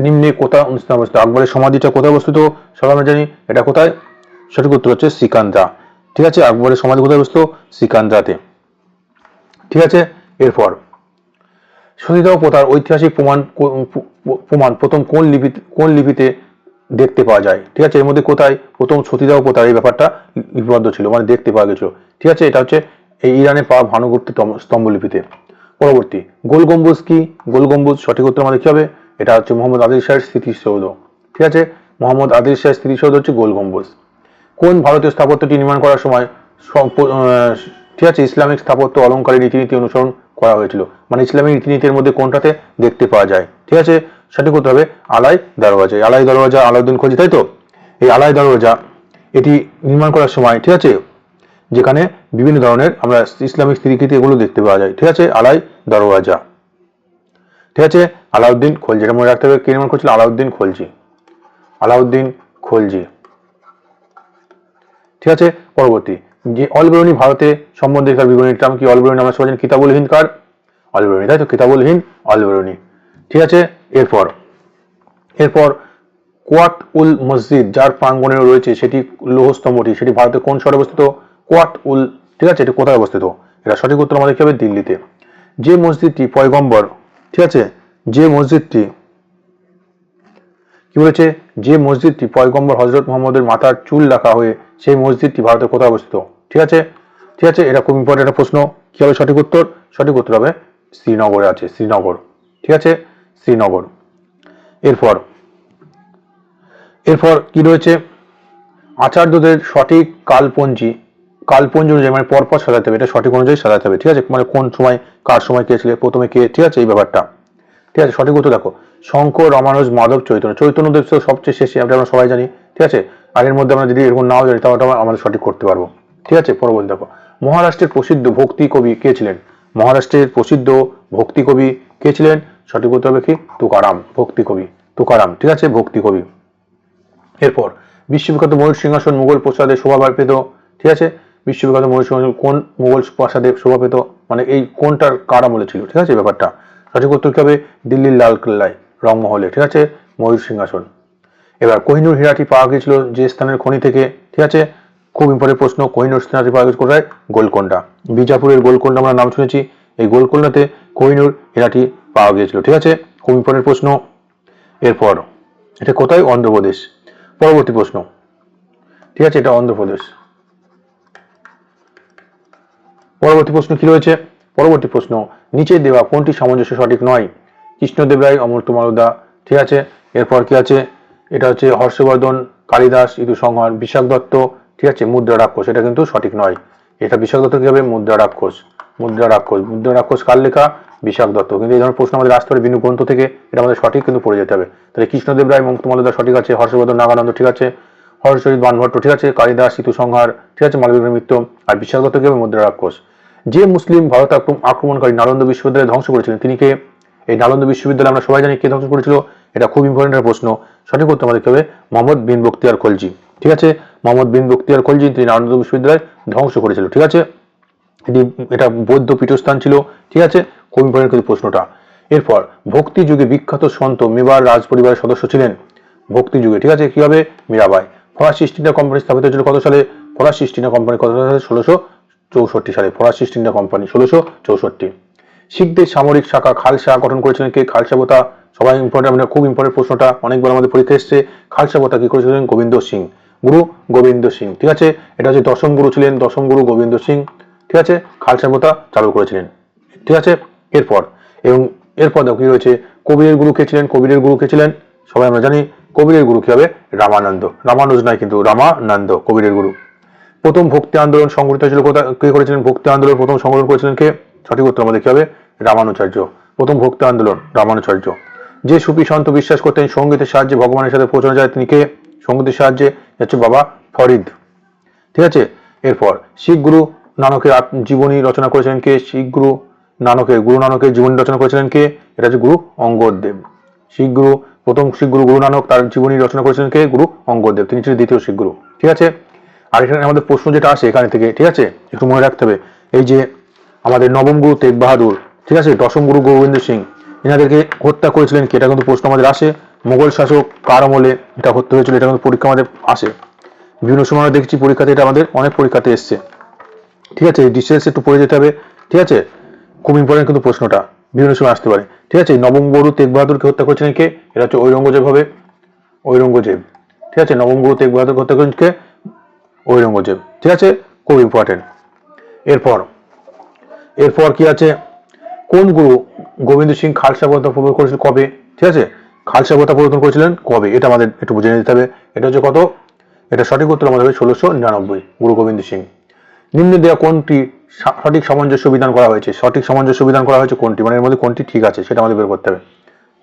নিম্নে কোথায় অবস্থিত? আকবরের সমাধিটা কোথায় অবস্থিত? সবাই আমরা জানি, এটা কোথায়? সঠিক উত্তর হচ্ছে সিকান্দ্রা। ঠিক আছে, আকবরের সমাধি কোথায় অবস্থিত? সিকান্দ্রাতে। ঠিক আছে, এরপর সতীদাহ প্রথার ঐতিহাসিক প্রমাণ প্রথম কোন লিপিতে দেখতে পাওয়া যায়? ঠিক আছে, এর মধ্যে কোথায় প্রথম সতীদাহ প্রথার এই ব্যাপারটা লিপিবদ্ধ ছিল, মানে দেখতে পাওয়া গেছিল? ঠিক আছে, এটা হচ্ছে এই ইরানে পাওয়া ভানুগুপ্ত স্তম্ভলিপিতে। পরবর্তী, গোল গম্বুজ কি? গোল গম্বুজ, সঠিক উত্তর আমাদের কি হবে? এটা হচ্ছে মোহাম্মদ আদিল শাহের স্মৃতিসৌধ। ঠিক আছে, মোহাম্মদ আদিল শাহের স্মৃতিসৌধ হচ্ছে গোল গম্বুজ। কোন ভারতীয় স্থাপত্যটি নির্মাণ করার সময় ঠিক আছে, ইসলামিক স্থাপত্য অলঙ্কারী রীতিনীতি অনুসরণ করা হয়েছিল? মানে ইসলামিক রীতিনীতির মধ্যে কোনটাতে দেখতে পাওয়া যায়? ঠিক আছে, সঠিক উত্তর হবে আলাই দরওয়াজা। আলাউদ্দিন খলজি, তাই তো, এই আলাই দরওয়াজা এটি নির্মাণ করার সময়, ঠিক আছে, যেখানে বিভিন্ন ধরনের আমরা ইসলামিক স্মৃতিকৃতি এগুলো দেখতে পাওয়া যায়। ঠিক আছে, আলাই দরওয়াজা। ঠিক আছে, আলাউদ্দিন খলজি, এটা মনে রাখতে হবে, কে নির্মাণ করেছিল? আলাউদ্দিন খলজি। ঠিক আছে, পরবর্তী, যে অলবেরুনি ভারতে সম্বন্ধে তার বিবরণীর নাম কি? অলবেরুনি আমরা সবাই জানি কিতাবুল হিন্দ কার? অলবেরুনি, তাই তো, কিতাবুল হিন্দ অলবেরুনি। ঠিক আছে, এরপর কোয়াত উল মসজিদ যার প্রাঙ্গণে রয়েছে সেটি লৌহস্তম্ভটি, সেটি ভারতের কোন শহরে অবস্থিত? কোয়াত উল, ঠিক আছে, এটি কোথায় অবস্থিত? এটা সঠিক উত্তর আমাদের কি হবে? দিল্লিতে। যে মসজিদটি পয়গম্বর, ঠিক আছে, যে মসজিদটি কি বলেছে? যে মসজিদটি পয়গম্বর হযরত মুহাম্মদের মাথার চুল রাখা হয়ে, সেই মসজিদটি ভারতের কোথায় অবস্থিত? ঠিক আছে, ঠিক আছে, এটা খুব ইম্পর্টেন্ট একটা প্রশ্ন। কি হবে সঠিক উত্তর? সঠিক উত্তর হবে শ্রীনগরে আছে, শ্রীনগর। ঠিক আছে, শ্রীনগর। এরপর কি রয়েছে? আচার্যদের সঠিক কালপঞ্জি অনুযায়ী, মানে পরপর সাজাতে হবে, এটা সঠিক অনুযায়ী সাজাতে হবে। ঠিক আছে, মানে কোন সময় কার সময় কে ছিল, প্রথমে কে, ঠিক আছে, এই ব্যাপারটা। ঠিক আছে, সঠিক উত্তর দেখো, শঙ্কর, রামানুজ, মাধব, চৈতন্যদেব সবচেয়ে শেষে, আমরা সবাই জানি। ঠিক আছে, আর এর মধ্যে আমরা যদি এরকম নাও জানি তাহলে আমরা সঠিক করতে পারবো। ঠিক আছে, পরবর্তী দেখো, মহারাষ্ট্রের প্রসিদ্ধ ভক্তি কবি কে ছিলেন? মহারাষ্ট্রের প্রসিদ্ধ ভক্তি কবি কে ছিলেন? সঠিক উত্তর হবে কি? তুকারাম, ভক্তি কবি তুকারাম। ঠিক আছে, ভক্তি কবি। এরপর বিশ্ববিখ্যাত ময়ূর সিংহাসন মুঘল প্রাসাদে শোভা পেত। ঠিক আছে, বিশ্ববিখ্যাত ময়ূর সিংহাসন কোন মুঘল প্রাসাদে শোভা পেত, মানে এই কোনটার কার আমলে ছিল? ঠিক আছে, ব্যাপারটা সঠিক উত্তর কি হবে? দিল্লির লাল কেল্লায়, রংমহলে। ঠিক আছে, ময়ূর সিংহাসন। এবার কোহিনূর হীরাটি পাওয়া গিয়েছিল যে স্থানের খনি থেকে? ঠিক আছে, খুব ইম্পর্টেন্ট প্রশ্ন। কোহিনূর হীরাটি পাওয়া গেছে কোথায়? গোলকোন্ডা, বিজাপুরের গোলকোন্ডা আমরা নাম শুনেছি। এই গোলকোন্ডাতে কোহিনুর হীরাটি পাওয়া গিয়েছিল। ঠিক আছে, খুব ইম্পর্টেন্ট প্রশ্ন। এরপর এটা কোথায়? অন্ধ্রপ্রদেশ। পরবর্তী প্রশ্ন, ঠিক আছে, এটা অন্ধ্রপ্রদেশ। পরবর্তী প্রশ্ন কি রয়েছে? পরবর্তী প্রশ্ন, নিচে দেওয়া কোনটি সামঞ্জস্য সঠিক নয়? কৃষ্ণদেব রায়, অমর্ত্য মালদা। ঠিক আছে, এরপর কি আছে? এটা হচ্ছে হর্ষবর্ধন, কালিদাস, ইদু সংহার, বিশাখ দত্ত। ঠিক আছে, মুদ্রা রাক্ষস, এটা কিন্তু সঠিক নয়। এটা বিশাখ দত্ত কি হবে? মুদ্রা রাক্ষস। মুদ্রা রাক্ষস, মুদ্রা রাক্ষস কার লেখা? বিশাখ দত্ত। কিন্তু এই ধরনের প্রশ্ন আমাদের আসতে পারে বিনু গ্রন্থ থেকে, এটা আমাদের সঠিক কিন্তু পড়ে যেতে হবে। তাহলে কৃষ্ণদেব রায়, অমর্ত্য মালদা সঠিক আছে, হর্ষবর্ধন, নাগানন্দ ঠিক আছে, হর্ষচরিত বানভট্ট ঠিক আছে, কালিদাস, ইতু সংহার ঠিক আছে, মালবিক মিত্র, আর বিশাখ দত্ত কি হবে? মুদ্রা রাক্ষস। যে মুসলিম ভারত আক্রমণকারী নালন্দা বিশ্ববিদ্যালয় ধ্বংস করেছিলেন তিনি কে? এই নালন্দা বিশ্ববিদ্যালয় আমরা সবাই জানি কে ধ্বংস করেছিল, এটা খুব ইম্পর্টেন্ট প্রশ্ন। সঠিক উত্তর আমাদের হবে মোহাম্মদ বিন বখতিয়ার খলজি। ঠিক আছে, মোহাম্মদ বিন বখতিয়ার খলজি তিনি নালন্দা বিশ্ববিদ্যালয় ধ্বংস করেছিল। ঠিক আছে, এটা বৌদ্ধ পীঠস্থান ছিল। ঠিক আছে, খুব ইম্পর্টেন্ট কিন্তু প্রশ্নটা। এরপর ভক্তি যুগে বিখ্যাত সন্ত মেবার রাজ পরিবারের সদস্য ছিলেন। ভক্তি যুগে ঠিক আছে, কি হবে? মীরাবাই। ফরাসি ইস্ট ইন্ডিয়া কোম্পানি স্থাপিত হয়েছিল কত সালে? ফরাসি ইস্ট ইন্ডিয়া কোম্পানি কত সালে? 1664 সালে ফরাসি ইস্ট ইন্ডিয়া কোম্পানি 1664। শিখদের সামরিক শাখা খালসা গঠন করেছিলেন কে? খালসা বোতা। সবাই ইম্পর্টেন্ট, খুব ইম্পর্টেন্ট প্রশ্নটা, অনেকবার আমাদের পরীক্ষা এসছে। খালসা বোতা কি করেছিলেন? গোবিন্দ সিং, গুরু গোবিন্দ সিং। ঠিক আছে, এটা হচ্ছে দশম গুরু ছিলেন, দশম গুরু গোবিন্দ সিং। ঠিক আছে, খালসা বোতা চালু করেছিলেন। ঠিক আছে, এরপর এবং এরপর দেখো কি রয়েছে? কবিরের গুরু কে ছিলেন? কবিরের গুরু কে ছিলেন? সবাই আমরা জানি। কবিরের গুরু কি হবে? রামানন্দ। রামানুজ নয় কিন্তু, রামানন্দ কবিরের গুরু। প্রথম ভক্তি আন্দোলন সংগঠিত হয়েছিল কোথায়? কে করেছিলেন? ভক্তি আন্দোলন প্রথম সংগঠন করেছিলেন কে? সঠিক উত্তর আমাদের কি হবে? রামানুচার্য। প্রথম ভক্তি আন্দোলন রামানুচার্য। যে সুফি সন্ত বিশ্বাস করতেন সঙ্গীতের সাহায্যে ভগবানের সাথে পৌঁছানো যায় তিনি কে? সঙ্গীতের সাহায্যে হচ্ছে বাবা ফরিদ। ঠিক আছে, এরপর শিখ গুরু নানকের জীবনী রচনা করেছিলেন কে? শিখ গুরু নানকের জীবনী রচনা করেছিলেন কে? এটা হচ্ছে গুরু অঙ্গদ দেব। প্রথম শিখ গুরু গুরু নানক, তার জীবনী রচনা করেছিলেন কে? গুরু অঙ্গদ দেব, তিনি ছিলেন দ্বিতীয় শিখ গুরু। ঠিক আছে, আর এখানে আমাদের প্রশ্ন যেটা আসে এখানে থেকে, ঠিক আছে, একটু মনে রাখতে হবে। এই যে আমাদের নবম গুরু তেগ বাহাদুর, ঠিক আছে, দশম গুরু গোবিন্দ সিং, এনাদেরকে হত্যা করেছিলেন কে? এটা কিন্তু প্রশ্ন আমাদের আসে। মোগল শাসক কার আমলে এটা হত্যা হয়েছিল? এটা কিন্তু পরীক্ষা আমাদের আসে বিভিন্ন সময়। আমরা দেখছি পরীক্ষাতে, এটা আমাদের অনেক পরীক্ষাতে এসছে। ঠিক আছে, ডিটেলস একটু পড়ে যেতে হবে। ঠিক আছে, খুব ইম্পর্টেন্ট কিন্তু প্রশ্নটা, বিভিন্ন সময় আসতে পারে। ঠিক আছে, নবম গুরু তেগ বাহাদুরকে হত্যা করেছিলেন কে? এটা হচ্ছে ঔরঙ্গজেব হবে, ঔরঙ্গজেব। ঠিক আছে, নবম গুরু তেগ বাহাদুরকে হত্যা করেছেন কে? ঔরঙ্গজেব। ঠিক আছে, খুব ইম্পর্টেন্ট। এরপর কি আছে? কোন গুরু গোবিন্দ সিং খালসা প্রথা প্রবর্তন করেছিলেন কবে? ঠিক আছে, খালসা প্রথা প্রবর্তন করেছিলেন কবে? এটা আমাদের একটু বুঝে নিতে হবে। এটা হচ্ছে কত? এটা সঠিক উত্তর আমাদের হবে 1699, গুরু গোবিন্দ সিং। নিম্নে দেওয়া কোনটি সঠিক সামঞ্জস্য বিধান করা হয়েছে? সঠিক সামঞ্জস্য বিধান করা হয়েছে কোনটি, মানে এর মধ্যে কোনটি ঠিক আছে সেটা আমাদের বের করতে হবে।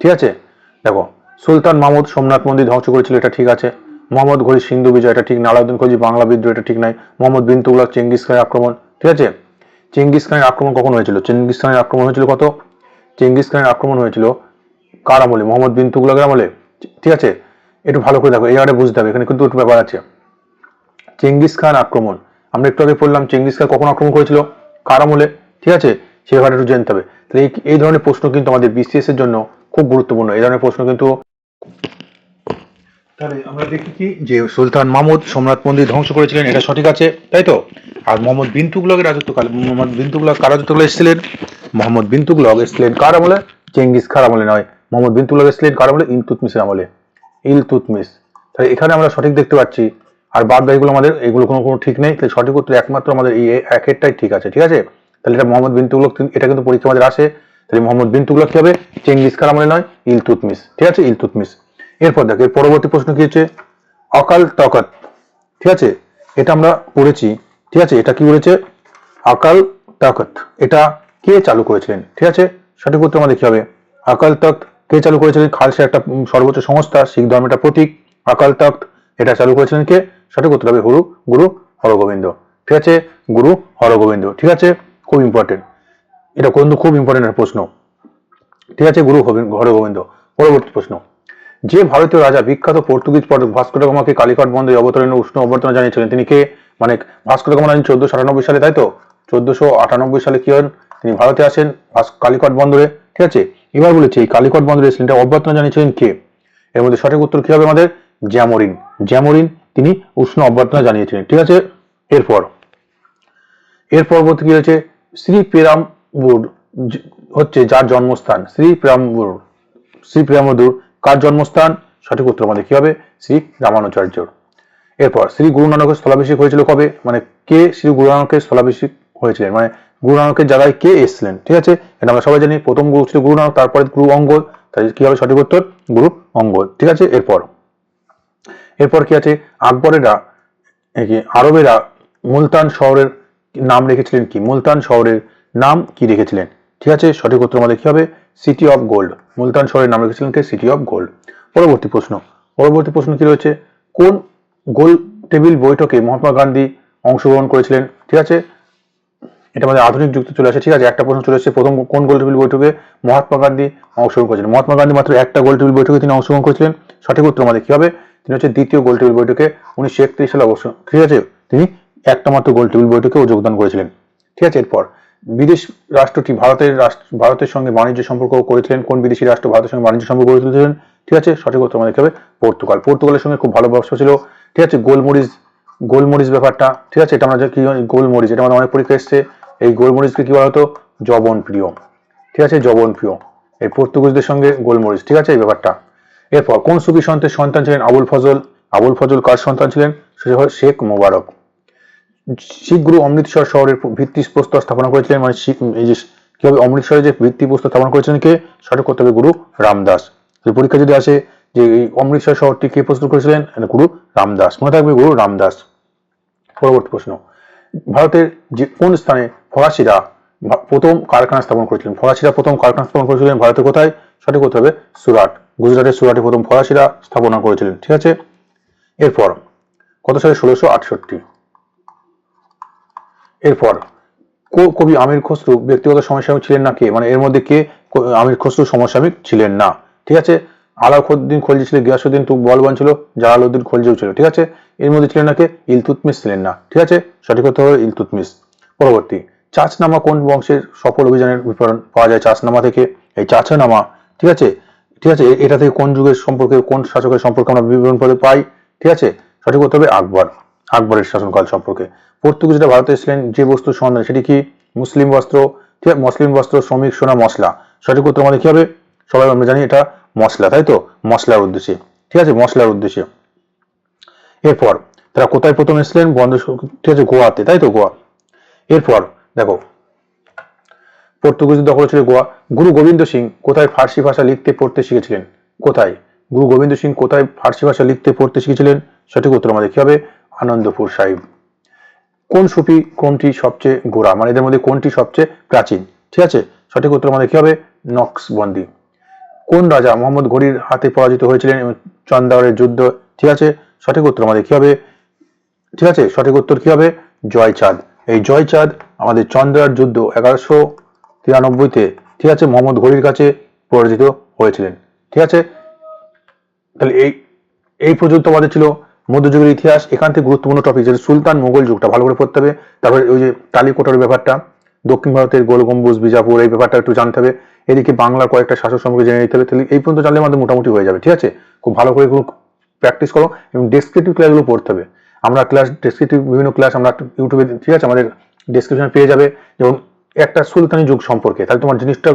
ঠিক আছে, দেখো, সুলতান মাহমুদ সোমনাথ মন্দির ধ্বংস করেছিল, এটা ঠিক আছে। মোহাম্মদ ঘড়ি সিন্ধু বিজয়, এটা ঠিক। নালাউদ্দিন খলজি বাংলা বিদ্রোহ, এটা ঠিক নাই। মোহাম্মদ বিন তুগলক চেঙ্গিস খানের আক্রমণ, ঠিক আছে। চেঙ্গিস খানের আক্রমণ কখন হয়েছিল? চেঙ্গিস খানের আক্রমণ হয়েছিল কত? চেঙ্গিস খানের আক্রমণ হয়েছিল কার আমলে? মোহাম্মদ বিন তুগলকের আমলে। ঠিক আছে, একটু ভালো করে দেখো, এই জায়গাটা বুঝতে হবে, এখানে কিন্তু একটু ব্যাপার আছে। চেঙ্গিস খান আক্রমণ, আমরা একটু আগে পড়লাম, চেঙ্গিস খান কখন আক্রমণ করেছিল? কার আমলে? ঠিক আছে, সে ব্যাপারটা একটু জানতে হবে। তাহলে এই ধরনের প্রশ্ন কিন্তু আমাদের বিসিএস এর জন্য খুব গুরুত্বপূর্ণ। এই ধরনের প্রশ্ন কিন্তু, তাহলে আমরা দেখি কি যে সুলতান মাহমুদ সোমনাথ মন্দির ধ্বংস করেছিলেন, এটা সঠিক আছে, তাই তো। আর মোহাম্মদ বিন তুগলকের রাজত্বকালে, মোহাম্মদ বিন তুগলক কার রাজত্বকালে এসেছিলেন? মোহাম্মদ বিন তুগলক এসেছিলেন কার আমলে? চেঙ্গিস খান আমলে নয়, মোহাম্মদ বিন তুগলক এসেছিলেন কার আমলে? ইলতুৎমিশের আমলে, ইলতুৎমিশ। তাহলে এখানে আমরা সঠিক দেখতে পাচ্ছি, আর বাদ বাকিগুলো আমাদের এগুলো কোনো ঠিক নেই। তাহলে সঠিক উত্তর একমাত্র আমাদের এই একেরটাই ঠিক আছে। ঠিক আছে, তাহলে এটা মোহাম্মদ বিন তুগলক, এটা কিন্তু পরীক্ষা আমাদের আসে। তাহলে মোহাম্মদ বিন তুগলক কি হবে? চেঙ্গিস খান আমলে নয়, ইলতুৎমিশ। ঠিক আছে, ইলতুৎমিশ। এরপর দেখো, এর পরবর্তী প্রশ্ন কি হচ্ছে? অকাল তখত। ঠিক আছে, এটা আমরা পড়েছি। ঠিক আছে, এটা কি বলেছে? অকাল তখত, এটা কে চালু করেছিলেন? ঠিক আছে, সঠিক উত্তর আমাদের কি হবে? অকাল তখত কে চালু করেছিলেন? খালসা একটা সর্বোচ্চ সংস্থা, শিখ ধর্মের একটা প্রতীক। অকাল তখত এটা চালু করেছিলেন কে? সঠিক উত্তর হবে গুরু হরগোবিন্দ। ঠিক আছে, গুরু হরগোবিন্দ। ঠিক আছে, খুব ইম্পর্টেন্ট, এটা কিন্তু খুব ইম্পর্টেন্ট প্রশ্ন। ঠিক আছে, গুরু হরগোবিন্দ। পরবর্তী প্রশ্ন, যে ভারতীয় রাজা বিখ্যাত পর্তুগিজ পর্যটক ভাস্কো ডা গামাকে কালিকট বন্দরে অবতরণে উষ্ণ অভ্যর্থনা জানিয়েছিলেন তিনি কে? মানে ভাস্কো ডা গামা 1498 সালে, তাই তো। 1498 সালে কি হন? তিনি ভারতে আসেন কালিকট বন্দরে। ঠিক আছে, এবার বলেছি এই কালিকট বন্দরে এসেছিলেন, অভ্যর্থনা জানিয়েছিলেন কে? এর মধ্যে সঠিক উত্তর কি হবে আমাদের? জ্যামরিন। জ্যামরিন তিনি উষ্ণ অভ্যর্থনা জানিয়েছিলেন। ঠিক আছে, এর পরবর্তী কি হয়েছে? শ্রী পেরাম্বুর হচ্ছে যার জন্মস্থান শ্রী পেরাম্বদুর কার জন্মস্থান? সঠিক উত্তর আমাদের কি হবে? শ্রী রামানুজাচার্যর। এরপর শ্রী গুরু নানকের স্থলাভিষেক হয়েছিল কবে? মানে কে শ্রী গুরু নানকের স্থলাভিষেক হয়েছিলেন, মানে গুরু নানকের জায়গায় কে এসেছিলেন, ঠিক আছে? এটা আমরা সবাই জানি, প্রথম গুরু ছিল গুরু নানক, তারপরে গুরু অঙ্গদ, তাই কি হবে সঠিক উত্তর? গুরু অঙ্গদ, ঠিক আছে। এরপর কি আছে? আরবেরা মুলতান শহরের নাম রেখেছিলেন কি? মুলতান শহরের নাম কি রেখেছিলেন? ঠিক আছে, সঠিক উত্তর আমাদের কি হবে? City of gold. মুলতান শহরের নাম রেখেছিলেন কে? City of gold. পরবর্তী প্রশ্ন কি রয়েছে? কোন গোল টেবিল বৈঠকে মহাত্মা গান্ধী অংশগ্রহণ করেছিলেন? ঠিক আছে, এটা আমাদের আধুনিক যুক্তি চলে আসে। ঠিক আছে, একটা প্রশ্ন চলে এসেছে, প্রথম কোন গোল টেবিল বৈঠকে মহাত্মা গান্ধী অংশগ্রহণ করেছিলেন? মহাত্মা গান্ধী মাত্র একটা গোল টেবিল বৈঠকে তিনি অংশগ্রহণ করেছিলেন। সঠিক উত্তর আমাদের কি হবে? তিনি হচ্ছে দ্বিতীয় গোল টেবিল বৈঠকে 1931 সালে অবশ্য, ঠিক আছে, তিনি একটা মাত্র গোল টেবিল বৈঠকেও যোগদান করেছিলেন। ঠিক আছে, এরপর বিদেশ রাষ্ট্রটি ভারতের সঙ্গে বাণিজ্য সম্পর্ক করেছিলেন। কোন বিদেশি রাষ্ট্র ভারতের সঙ্গে বাণিজ্য সম্পর্ক করে তুলেছিলেন? ঠিক আছে, সঠিক উত্তর আমাদের কি হবে? পর্তুগালের সঙ্গে খুব ভালো ব্যবসা ছিল। ঠিক আছে, গোলমরিচ ব্যাপারটা, ঠিক আছে, এটা আমরা কি গোলমরিচ, এটা আমাদের অনেক পরীক্ষা এসছে। এই গোলমরিচকে কি বলা হতো? জবন প্রিয়। ঠিক আছে, জবন প্রিয় এই পর্তুগিজদের সঙ্গে গোলমরিচ, ঠিক আছে, এই ব্যাপারটা। এরপর কোন সুফি সন্তের সন্তান ছিলেন আবুল ফজল কার সন্তান ছিলেন? সেটা হয় শেখ মোবারক। শিখ গুরু অমৃতসর শহরের ভিত্তিপ্রস্তর স্থাপনা করেছিলেন, মানে এই যে কি হবে অমৃতসরে যে ভিত্তিপ্রস্তর স্থাপনা করেছিলেন কে? সঠিক করতে হবে গুরু রামদাস। পরীক্ষা যদি আসে যে এই অমৃতসর শহরটি কে প্রস্তুত করেছিলেন? গুরু রামদাস, মনে থাকবে গুরু রামদাস। পরবর্তী প্রশ্ন, ভারতের যে কোন স্থানে ফরাসিরা প্রথম কারখানা স্থাপন করেছিলেন? ভারতের কোথায়? সঠিক করতে হবে সুরাট, গুজরাটের সুরাটে প্রথম ফরাসিরা স্থাপনা করেছিলেন। ঠিক আছে, এরপর কত সালে? 1668। এরপর কবি আমির খসরু ব্যক্তিগত সমসাময়িক ছিলেন না কে? মানে এর মধ্যে কে আমির খসরু সমসাময়িক ছিলেন না? ঠিক আছে, আলাউদ্দিন খলজি ছিল, গিয়াসউদ্দিন বলবান ছিল, জালালউদ্দিন খলজিও ছিল। ঠিক আছে, এর মধ্যে ছিলেন না কে? ইলতুৎমিশ ছিলেন না। ঠিক আছে, সঠিক উত্তর হবে ইলতুৎমিশ। পরবর্তী, চাচনামা কোন বংশের সফল অভিযানের বিবরণ পাওয়া যায় চাচনামা থেকে? এই চাচনামা, ঠিক আছে, এটা থেকে কোন যুগের সম্পর্কে, কোন শাসকের সম্পর্কে আমরা বিবরণ পদে পাই? ঠিক আছে, সঠিক উত্তর হবে আকবরের শাসনকাল সম্পর্কে। পর্তুগিজরা ভারতে এসেছিলেন যে বস্তুর সন্ধানে, সেটি কি? মুসলিম বস্ত্র। ঠিক আছে, মুসলিম বস্ত্র, শ্রমিক, সোনা, মশলা। সঠিক উত্তর আমাদের কি হবে? সবাই আমরা জানি এটা মশলা, তাই তো, মশলার উদ্দেশ্যে। ঠিক আছে, মশলার উদ্দেশ্যে। এরপর তারা কোথায় প্রথম এসেছিলেন? ঠিক আছে, গোয়াতে, তাই তো, গোয়া। এরপর দেখো, পর্তুগিজদের দখল ছিল গোয়া। গুরু গোবিন্দ সিং কোথায় ফার্সি ভাষা লিখতে পড়তে শিখেছিলেন? কোথায় গুরু গোবিন্দ সিং কোথায় ফার্সি ভাষা লিখতে পড়তে শিখেছিলেন? সঠিক উত্তর আমাদের কি হবে? আনন্দপুর সাহিব। কোন সুফি ক্রমটি সবচেয়ে গোড়া, মানে এদের মধ্যে কোনটি সবচেয়ে প্রাচীন? ঠিক আছে, সঠিক উত্তর আমাদের কি হবে? নকশবন্দি। কোন রাজা মোহাম্মদ ঘুরির হাতে পরাজিত হয়েছিলেন চন্দাওয়ারের যুদ্ধ? ঠিক আছে, সঠিক উত্তর আমাদের কি হবে? ঠিক আছে, সঠিক উত্তর কি হবে? জয়চাঁদ। এই জয়চাঁদ আমাদের চন্দ্রার যুদ্ধ 1193-তে, ঠিক আছে, মোহাম্মদ ঘুরির কাছে পরাজিত হয়েছিলেন। ঠিক আছে, তাহলে এই পর্যন্ত আমাদের ছিল মধ্যযুগের ইতিহাস। এখান থেকে গুরুত্বপূর্ণ টপিক যেটা সুলতান মোগল যুগটা ভালো করে পড়তে হবে। তারপরে ওই যে টালিকোটার ব্যাপারটা, দক্ষিণ ভারতের গোল গম্বুজ, বিজাপুর, এই ব্যাপারটা একটু জানতে হবে। এদিকে বাংলার কয়েকটা শাসক সম্পর্কে জেনে নিতে হবে। তাহলে এই পর্যন্ত জানলে আমাদের মোটামুটি হয়ে যাবে। ঠিক আছে, খুব ভালো করে এগুলো প্র্যাকটিস করো এবং ডেসক্রিপটিভ ক্লাসগুলো পড়তে হবে। আমরা ডেসক্রিপটিভ বিভিন্ন ক্লাস আমরা ইউটিউবে, ঠিক আছে, আমাদের ডেসক্রিপশনে পেয়ে যাবে। যেমন একটা সুলতানি যুগ সম্পর্কে, তাহলে তোমার জিনিসটা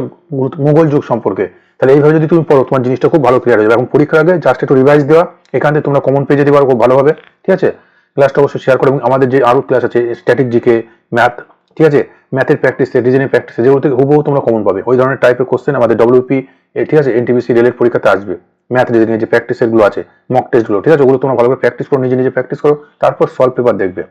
মুঘল যুগ সম্পর্কে, তাহলে এইভাবে যদি তুমি পড়ো তোমার জিনিসটা খুব ভালো ক্লিয়ার হয়ে যাবে। এখন পরীক্ষার আগে জাস্ট একটু রিভাইজ দেওয়া, এখান থেকে তোমরা কমন পেয়ে যেতে পারো খুব ভালোভাবে। ঠিক আছে, ক্লাসটা অবশ্যই শেয়ার করো এবং আমাদের যে আরো ক্লাস আছে স্ট্যাটিক জিকে, ম্যাথ, ঠিক আছে, ম্যাথের প্র্যাকটিস, রিজনিং প্র্যাকটিস, যেগুলো থেকে হুবহু তোমরা কমন পাবে। ওই ধরনের টাইপের কোশ্চেন আমাদের ডব্লিউপি, ঠিক আছে, এনটিপিসি রেলের পরীক্ষাতে আসবে। ম্যাথ রিজনিং যে প্র্যাকটিস গুলো আছে, মক টেস্টগুলো, ঠিক আছে, ওগুলো তোমরা ভালো করে প্র্যাকটিস করো, নিজে প্র্যাকটিস করো, তারপর সলভ পেপার দেখবে।